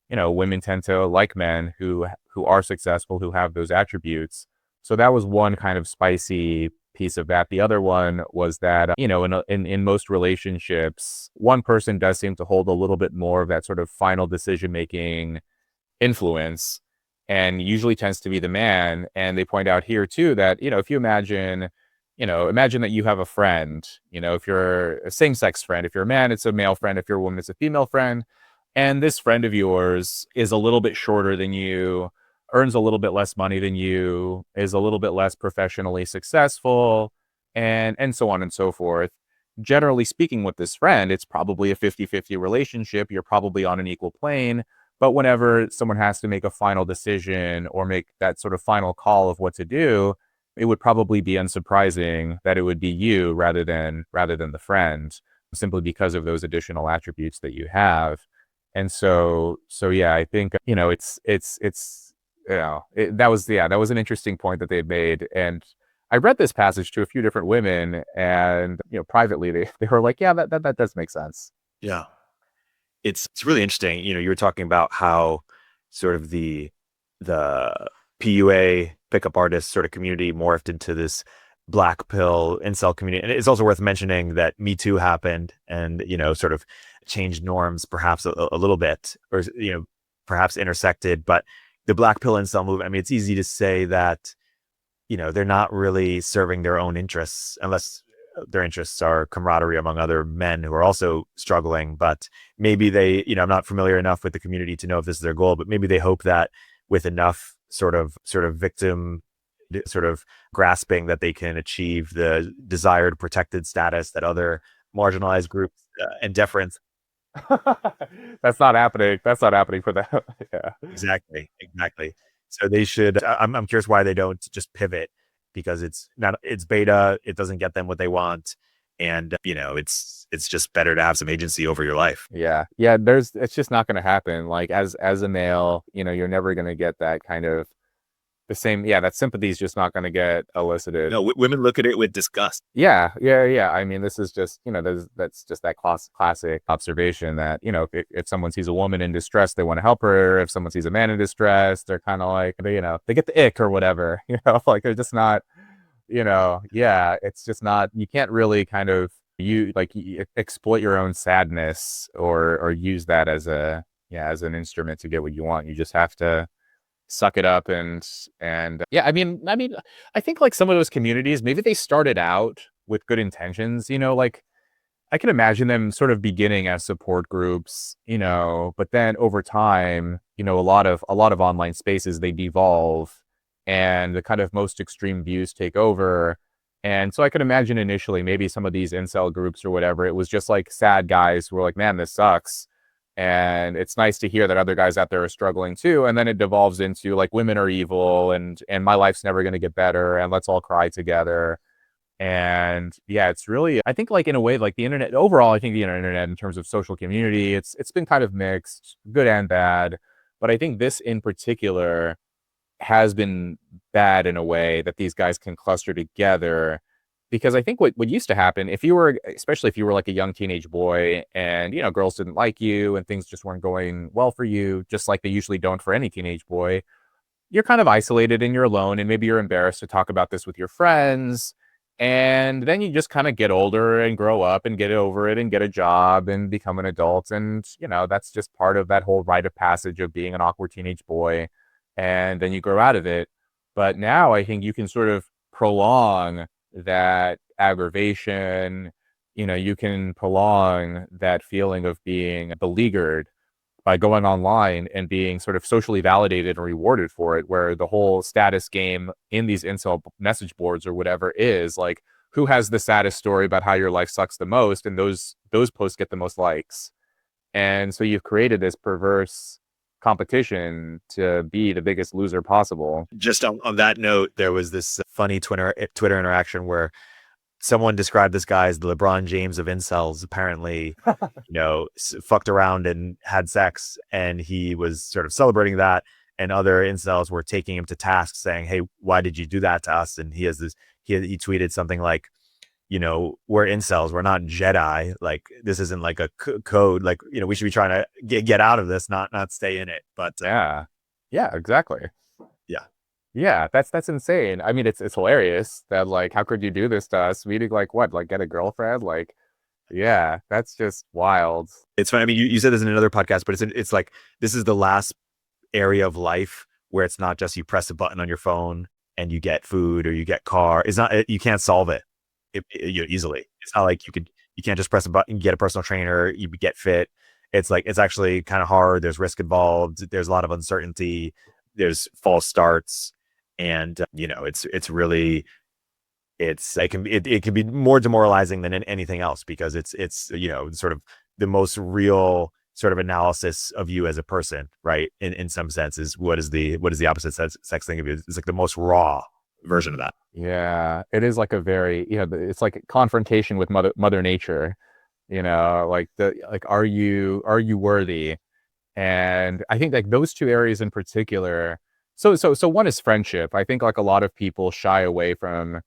women tend to like men who are successful, who have those attributes. So that was one kind of spicy piece of that. The other one was that, in most relationships, one person does seem to hold a little bit more of that sort of final decision-making influence, and usually tends to be the man. And they point out here too that, if you imagine that you have a friend, if you're a same-sex friend, if you're a man, it's a male friend, if you're a woman, it's a female friend. And this friend of yours is a little bit shorter than you, earns a little bit less money than you, is a little bit less professionally successful, and so on and so forth. Generally speaking, with this friend, it's probably a 50-50 relationship. You're probably on an equal plane. But whenever someone has to make a final decision or make that sort of final call of what to do, it would probably be unsurprising that it would be you rather than the friend, simply because of those additional attributes that you have. And so yeah, I think, that was an interesting point that they made. And I read this passage to a few different women, and privately they were like, yeah, that does make sense. Yeah. It's really interesting. You were talking about how sort of the PUA pickup artist sort of community morphed into this black pill incel community. And it's also worth mentioning that Me Too happened and, sort of changed norms perhaps a little bit, or, perhaps intersected. But the black pill incel movement, I mean, it's easy to say that, they're not really serving their own interests unless their interests are camaraderie among other men who are also struggling. But maybe they, I'm not familiar enough with the community to know if this is their goal, but maybe they hope that with enough sort of victim sort of grasping that they can achieve the desired protected status that other marginalized groups and deference. That's not happening. That's not happening for them. Yeah. Exactly. So they should, I'm curious why they don't just pivot, because it's beta. It doesn't get them what they want. And, it's just better to have some agency over your life. Yeah. Yeah. It's just not going to happen. Like as a male, you're never going to get that kind of the same. Yeah. That sympathy is just not going to get elicited. No, women look at it with disgust. Yeah. I mean, this is just, that's just that classic observation that, if someone sees a woman in distress, they want to help her. If someone sees a man in distress, they're kind of like, they get the ick or whatever, like they're just not, yeah, it's just not, you can't really kind of exploit your own sadness or use that as an instrument to get what you want. You just have to suck it up and yeah, I mean, I think like some of those communities, maybe they started out with good intentions, like I can imagine them sort of beginning as support groups, but then over time, a lot of online spaces, they devolve and the kind of most extreme views take over. And so I could imagine initially maybe some of these incel groups or whatever, it was just like sad guys who were like, man, this sucks. And it's nice to hear that other guys out there are struggling too. And then it devolves into like women are evil and my life's never going to get better and let's all cry together. And yeah, it's really, I think like in a way, like the internet overall, I think the internet in terms of social community, it's been kind of mixed, good and bad. But I think this in particular has been bad in a way that these guys can cluster together. Because I think what used to happen, especially if you were like a young teenage boy and, girls didn't like you and things just weren't going well for you, just like they usually don't for any teenage boy, you're kind of isolated and you're alone and maybe you're embarrassed to talk about this with your friends. And then you just kind of get older and grow up and get over it and get a job and become an adult. And, that's just part of that whole rite of passage of being an awkward teenage boy. And then you grow out of it. But now I think you can sort of prolong that aggravation. You can prolong that feeling of being beleaguered by going online and being sort of socially validated and rewarded for it, where the whole status game in these incel message boards or whatever is like, who has the saddest story about how your life sucks the most, and those posts get the most likes. And so you've created this perverse competition to be the biggest loser possible. Just on that note, there was this funny Twitter interaction where someone described this guy as the LeBron James of incels. Apparently, fucked around and had sex, and he was sort of celebrating that. And other incels were taking him to task, saying, "Hey, why did you do that to us?" And he tweeted something like, "We're incels. We're not Jedi. Like, this isn't like a code. Like, we should be trying to get out of this, not stay in it." But yeah, exactly. Yeah. Yeah, that's insane. I mean, it's hilarious that like, how could you do this to us? Meaning like what? Like get a girlfriend? Like, yeah, that's just wild. It's funny. I mean, you said this in another podcast, but it's like this is the last area of life where it's not just you press a button on your phone and you get food or you get car. It's not, you can't solve it, easily. It's not like you can't just press a button, get a personal trainer, you get fit. It's like, it's actually kind of hard. There's risk involved. There's a lot of uncertainty. There's false starts. And, it's really, it can be more demoralizing than anything else, because it's sort of the most real sort of analysis of you as a person, right? In some senses, what is the opposite sex thing of you? It's like the most raw version of that. Yeah, it is like a very, it's like a confrontation with mother nature, like are you worthy? And I think like those two areas in particular. So one is friendship. I think like a lot of people shy away from,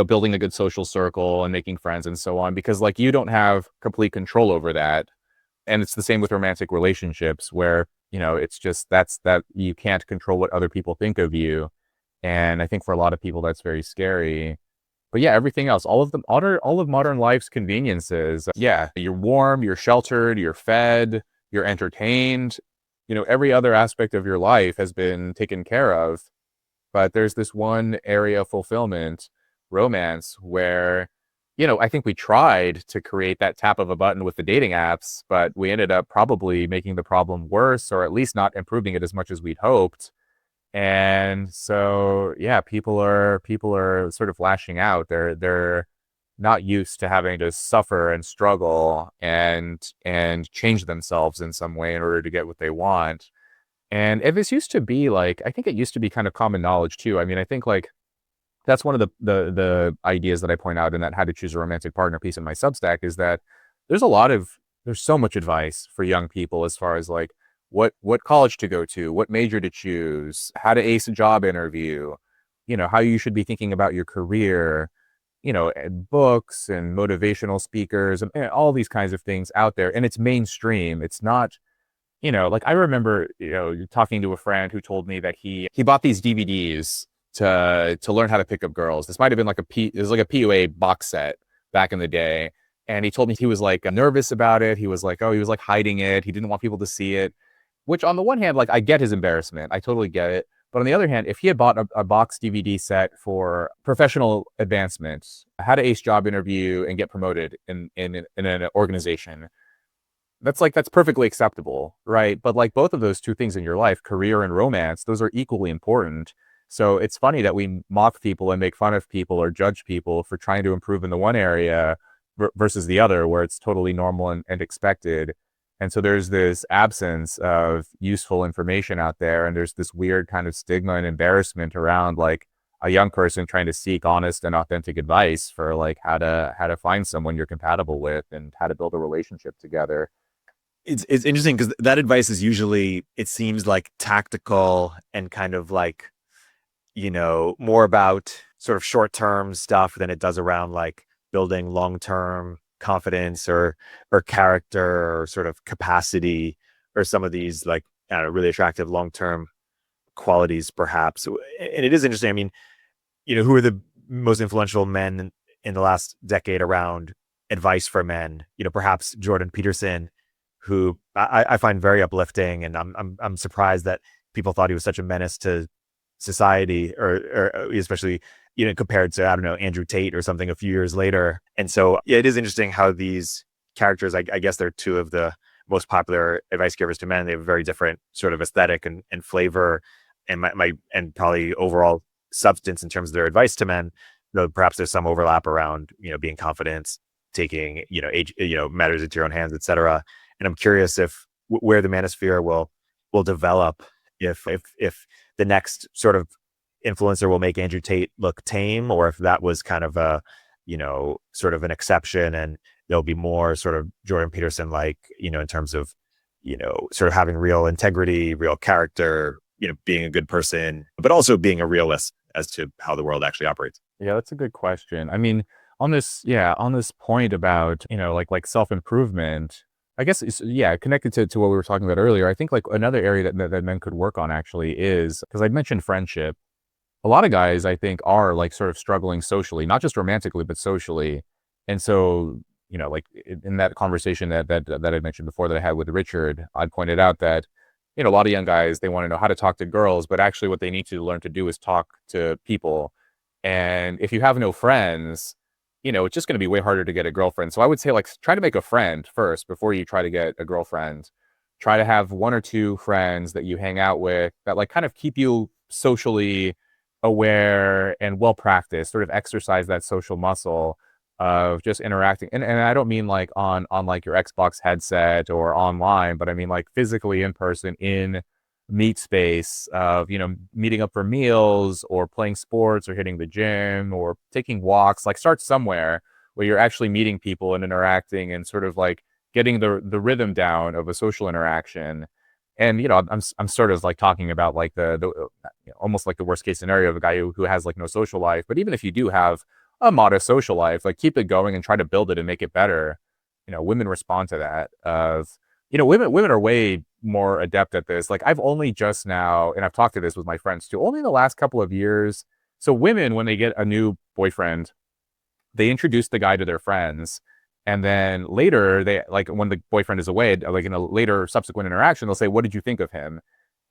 building a good social circle and making friends and so on, because like you don't have complete control over that. And it's the same with romantic relationships where, it's just that you can't control what other people think of you. And I think for a lot of people that's very scary. But yeah, everything else, all of modern life's conveniences. Yeah, you're warm, you're sheltered, you're fed, you're entertained. Every other aspect of your life has been taken care of. But there's this one area of fulfillment, romance, where, I think we tried to create that tap of a button with the dating apps, but we ended up probably making the problem worse, or at least not improving it as much as we'd hoped. And so, yeah, people are sort of lashing out. They're not used to having to suffer and struggle and change themselves in some way in order to get what they want. And if this used to be like, I think it used to be kind of common knowledge too. I mean, I think like that's one of the ideas that I point out in that How to Choose a Romantic Partner piece in my Substack, is that there's so much advice for young people as far as like what college to go to, what major to choose, how to ace a job interview, how you should be thinking about your career, and books and motivational speakers and all these kinds of things out there. And it's mainstream. It's not, like I remember, talking to a friend who told me that he bought these DVDs to learn how to pick up girls. This might have been like it was like a PUA box set back in the day. And he told me he was like nervous about it. He was like, he was like hiding it. He didn't want people to see it, which on the one hand, like I get his embarrassment. I totally get it. But on the other hand, if he had bought a box DVD set for professional advancements, had an ace job interview and get promoted in an organization, that's perfectly acceptable, right? But like both of those two things in your life, career and romance, those are equally important. So it's funny that we mock people and make fun of people or judge people for trying to improve in the one area versus the other, where it's totally normal and expected. And so there's this absence of useful information out there, and there's this weird kind of stigma and embarrassment around like a young person trying to seek honest and authentic advice for like how to find someone you're compatible with and how to build a relationship together. It's interesting because that advice is usually, it seems like tactical and kind of like, more about sort of short-term stuff than it does around like building long-term confidence or character or sort of capacity or some of these like, I don't know, really attractive long-term qualities perhaps. And it is interesting. I mean, who are the most influential men in the last decade around advice for men? Perhaps Jordan Peterson, who I find very uplifting, and I'm surprised that people thought he was such a menace to society, or especially compared to, I don't know, Andrew Tate or something a few years later. And so yeah, it is interesting how these characters, I guess they're two of the most popular advice givers to men. They have a very different sort of aesthetic and flavor, and and probably overall substance in terms of their advice to men. Though perhaps there's some overlap around being confident, taking age, matters into your own hands, etc. And I'm curious if where the manosphere will develop, if the next sort of influencer will make Andrew Tate look tame, or if that was kind of a sort of an exception, and there'll be more sort of Jordan Peterson like, in terms of sort of having real integrity, real character, being a good person, but also being a realist as to how the world actually operates. Yeah, that's a good question. I mean, on this point about, like self-improvement, I guess it's, yeah, connected to what we were talking about earlier. I think like another area that men could work on actually is, because I mentioned friendship. A lot of guys, I think, are like sort of struggling socially, not just romantically, but socially. And so, like in that conversation that I mentioned before that I had with Richard, I pointed out that, a lot of young guys, they want to know how to talk to girls, but actually what they need to learn to do is talk to people. And if you have no friends, it's just going to be way harder to get a girlfriend. So I would say like try to make a friend first before you try to get a girlfriend. Try to have one or two friends that you hang out with that like kind of keep you socially aware and well practiced, sort of exercise that social muscle of just interacting. And I don't mean like on like your Xbox headset or online, but I mean like physically in person in meet space of, meeting up for meals or playing sports or hitting the gym or taking walks. Like start somewhere where you're actually meeting people and interacting and sort of like getting the rhythm down of a social interaction. And I'm sort of like talking about like the almost like the worst case scenario of a guy who has like no social life. But even if you do have a modest social life, like keep it going and try to build it and make it better. Women respond to that. Women are way more adept at this. Like I've only just now, and I've talked to this with my friends too, only in the last couple of years. So women, when they get a new boyfriend, they introduce the guy to their friends. And then later, they like when the boyfriend is away, like in a later subsequent interaction, they'll say, "What did you think of him?"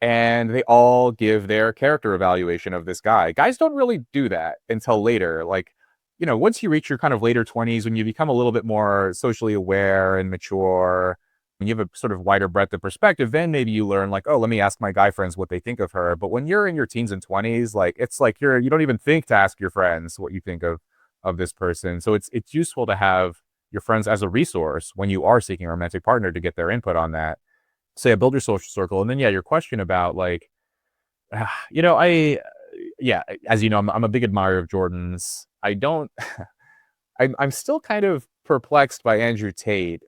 And they all give their character evaluation of this guy. Guys don't really do that until later. Like, once you reach your kind of later 20s, when you become a little bit more socially aware and mature, when you have a sort of wider breadth of perspective, then maybe you learn like, oh, let me ask my guy friends what they think of her. But when you're in your teens and 20s, like it's like you don't even think to ask your friends what you think of this person. So it's useful to have your friends as a resource when you are seeking a romantic partner to get their input on that. Say, build your social circle. And then, yeah, your question about like, as you know, I'm a big admirer of Jordan's. I don't, I'm still kind of perplexed by Andrew Tate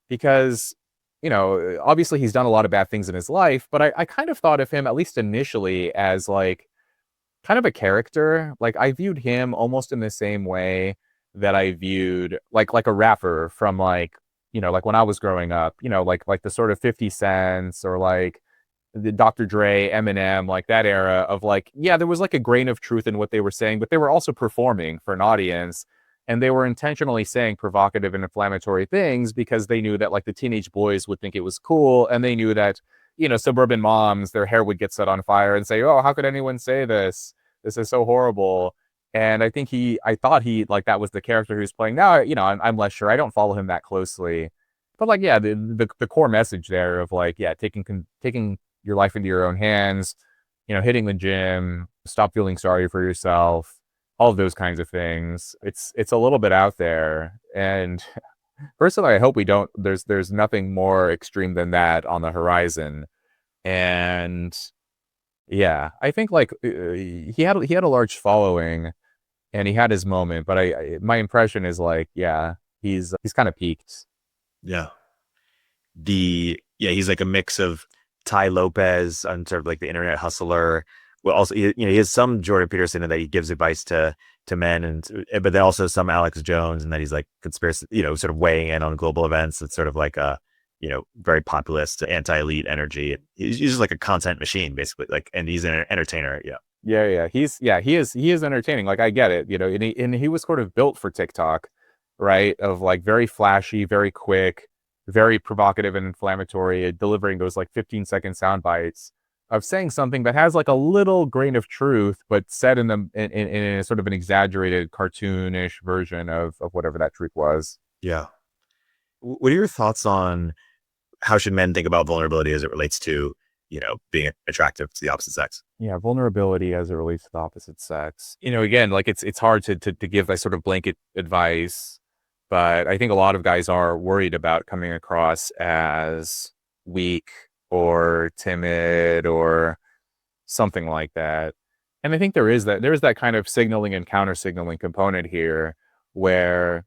because, obviously he's done a lot of bad things in his life, but I kind of thought of him, at least initially, as like kind of a character. Like I viewed him almost in the same way that I viewed like a rapper from like, like when I was growing up, like the sort of 50 Cents or like the Dr. Dre, Eminem, like that era of like, yeah, there was like a grain of truth in what they were saying, but they were also performing for an audience. And they were intentionally saying provocative and inflammatory things because they knew that like the teenage boys would think it was cool. And they knew that, suburban moms, their hair would get set on fire and say, "Oh, how could anyone say this? This is so horrible." And I thought he like that was the character he was playing. Now, I'm less sure. I don't follow him that closely, but like, yeah, the core message there of like, yeah, taking your life into your own hands, hitting the gym, stop feeling sorry for yourself, all of those kinds of things. It's a little bit out there, and personally, I hope we don't. There's nothing more extreme than that on the horizon, and yeah, I think like he had a large following and he had his moment, but my impression is like, yeah, he's kind of peaked. Yeah. He's like a mix of Ty Lopez and sort of like the internet hustler. Well, also, he has some Jordan Peterson in that he gives advice to men, but then also some Alex Jones, and that he's like conspiracy, sort of weighing in on global events. It's sort of like a, very populist, anti-elite energy. He's just like a content machine, basically. Like, and he's an entertainer. Yeah. Yeah. He is entertaining. Like, I get it, and he was sort of built for TikTok, right? Of like very flashy, very quick, very provocative and inflammatory, delivering those like 15-second sound bites of saying something that has like a little grain of truth, but said in a sort of an exaggerated, cartoonish version of whatever that truth was. Yeah. What are your thoughts on how should men think about vulnerability as it relates to, being attractive to the opposite sex? Yeah, vulnerability as it relates to the opposite sex. Again, like it's hard to give that sort of blanket advice, but I think a lot of guys are worried about coming across as weak or timid or something like that. And I think there's that kind of signaling and counter signaling component here where,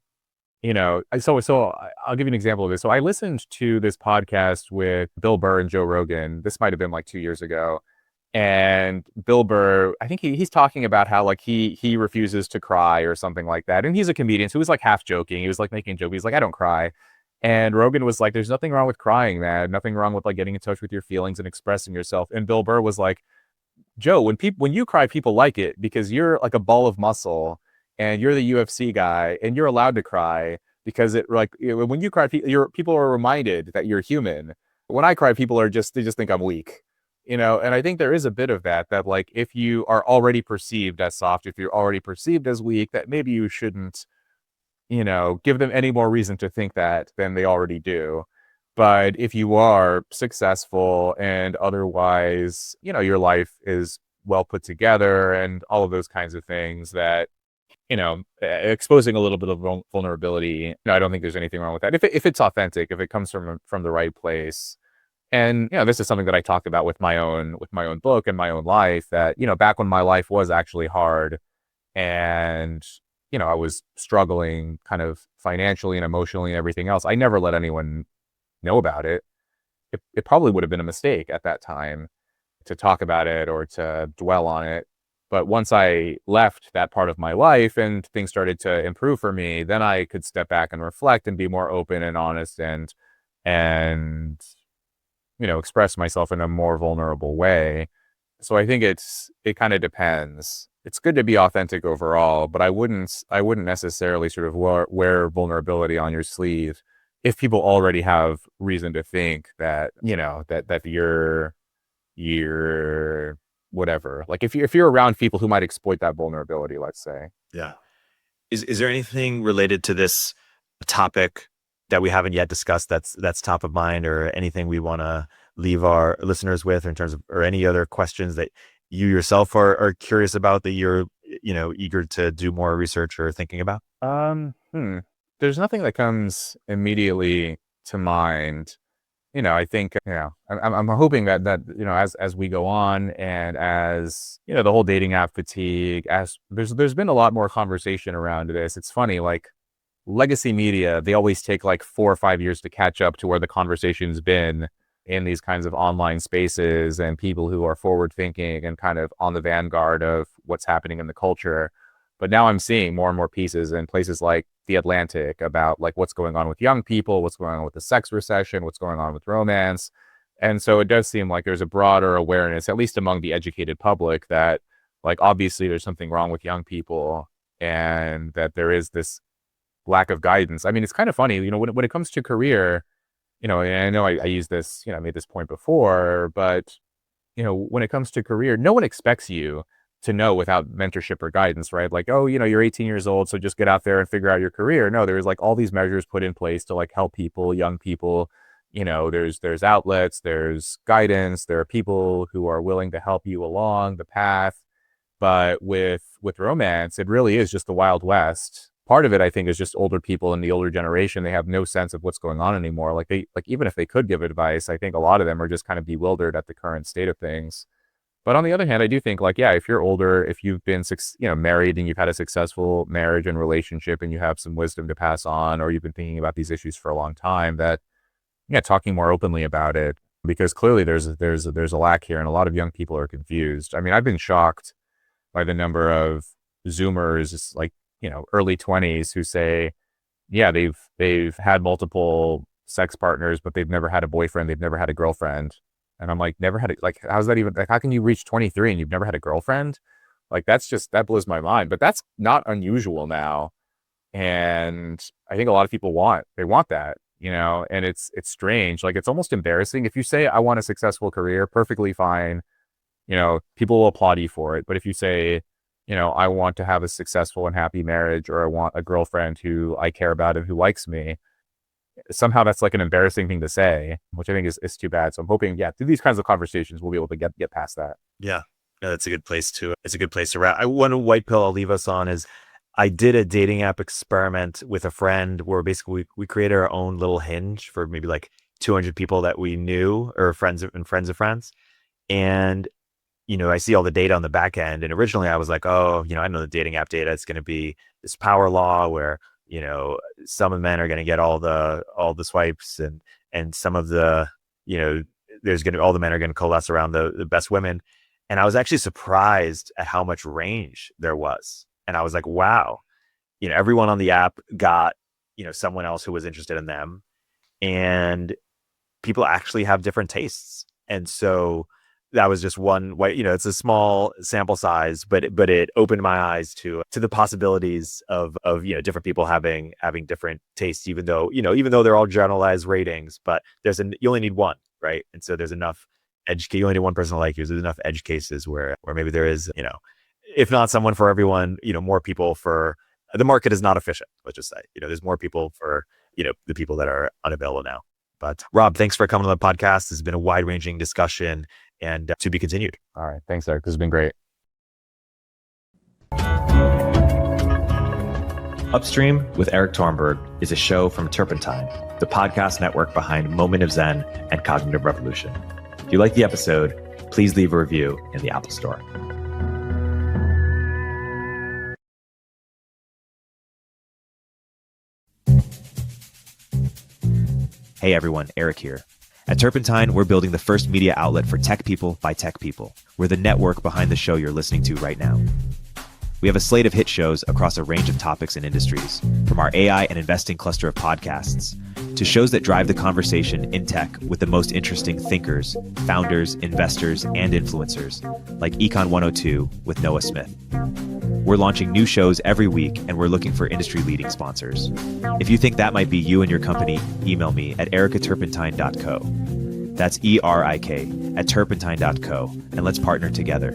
I'll give you an example of this. So I listened to this podcast with Bill Burr and Joe Rogan. This might have been like 2 years ago. And Bill Burr, I think he's talking about how like he refuses to cry or something like that. And he's a comedian, so he was like half joking. He was like making a joke. He's like, I don't cry. And Rogan was like, there's nothing wrong with crying, man. Nothing wrong with like getting in touch with your feelings and expressing yourself. And Bill Burr was like, Joe, when you cry, people like it because you're like a ball of muscle and you're the UFC guy and you're allowed to cry because when you cry, people are reminded that you're human. When I cry, they just think I'm weak, and I think there is a bit of that like if you are already perceived as soft, if you're already perceived as weak, that maybe you shouldn't, give them any more reason to think that than they already do. But if you are successful and otherwise, your life is well put together and all of those kinds of things that, exposing a little bit of vulnerability, I don't think there's anything wrong with that. If it's authentic, if it comes from the right place. And, this is something that I talked about with my own book and my own life that, back when my life was actually hard and, I was struggling kind of financially and emotionally and everything else, I never let anyone know about it. It probably would have been a mistake at that time to talk about it or to dwell on it. But once I left that part of my life and things started to improve for me, then I could step back and reflect and be more open and honest and express myself in a more vulnerable way. So I think it kind of depends. It's good to be authentic overall, but I wouldn't necessarily sort of wear vulnerability on your sleeve if people already have reason to think that, that you're whatever. Like if you're around people who might exploit that vulnerability, let's say. Yeah. Is there anything related to this topic that we haven't yet discussed that's top of mind, or anything we want to leave our listeners with in terms of, or any other questions that you yourself are curious about that you're, eager to do more research or thinking about? There's nothing that comes immediately to mind. I think, I'm hoping that as we go on and as, the whole dating app fatigue, as there's been a lot more conversation around this. It's funny, like legacy media, they always take like 4 or 5 years to catch up to where the conversation's been in these kinds of online spaces, and people who are forward thinking and kind of on the vanguard of what's happening in the culture. But now I'm seeing more and more pieces in places like The Atlantic about like what's going on with young people, what's going on with the sex recession, what's going on with romance. And so it does seem like there's a broader awareness, at least among the educated public, that like obviously there's something wrong with young people and that there is this lack of guidance. I mean, it's kind of funny, when it comes to career, and I know I use this, I made this point before, but when it comes to career, no one expects you to know without mentorship or guidance, right? Like, oh, you're 18 years old, so just get out there and figure out your career. No, there's like all these measures put in place to like help people, young people. There's outlets, there's guidance, there are people who are willing to help you along the path. But with romance, it really is just the Wild West. Part of it, I think, is just older people in the older generation. They have no sense of what's going on anymore. Like even if they could give advice, I think a lot of them are just kind of bewildered at the current state of things. But on the other hand, I do think like, yeah, if you're older, if you've been, married and you've had a successful marriage and relationship and you have some wisdom to pass on, or you've been thinking about these issues for a long time, that, yeah, talking more openly about it, because clearly there's a lack here and a lot of young people are confused. I mean, I've been shocked by the number of Zoomers, like, early 20s who say, yeah, they've had multiple sex partners, but they've never had a boyfriend. They've never had a girlfriend. And I'm like, never had it. Like, how's that even, like, how can you reach 23 and you've never had a girlfriend? Like, that blows my mind, but that's not unusual now. And I think a lot of people want that, and it's strange. Like, it's almost embarrassing. If you say, I want a successful career, perfectly fine. People will applaud you for it. But if you say, I want to have a successful and happy marriage, or I want a girlfriend who I care about and who likes me, somehow that's like an embarrassing thing to say, which I think is too bad. So I'm hoping, yeah, through these kinds of conversations, we'll be able to get past that. Yeah, no, that's a good place to. It's a good place to wrap. One white pill I'll leave us on is I did a dating app experiment with a friend where basically we created our own little Hinge for maybe like 200 people that we knew or friends and friends of friends, and I see all the data on the back end. And originally I was like, oh, I know the dating app data. It's going to be this power law where, some of the men are going to get all the swipes and some of the, all the men are going to coalesce around the best women. And I was actually surprised at how much range there was. And I was like, wow, everyone on the app got, someone else who was interested in them, and people actually have different tastes. And so that was just one way, it's a small sample size, but it opened my eyes to the possibilities of different people having different tastes, even though they're all generalized ratings, but you only need one, right? And so there's enough you only need one person to like you. There's enough edge cases where maybe there is, if not someone for everyone, more people for the market is not efficient. Let's just say, there's more people for, the people that are unavailable now. But Rob, thanks for coming on the podcast. This has been a wide ranging discussion, and to be continued. All right. Thanks, Erik. This has been great. Upstream with Erik Torenberg is a show from Turpentine, the podcast network behind Moment of Zen and Cognitive Revolution. If you like the episode, please leave a review in the Apple Store. Hey everyone, Erik here. At Turpentine, we're building the first media outlet for tech people by tech people. We're the network behind the show you're listening to right now. We have a slate of hit shows across a range of topics and industries, from our AI and investing cluster of podcasts to shows that drive the conversation in tech with the most interesting thinkers, founders, investors, and influencers, like Econ 102 with Noah Smith. We're launching new shows every week, and we're looking for industry-leading sponsors. If you think that might be you and your company, email me at erikaturpentine.co. That's ERIK at turpentine.co, and let's partner together.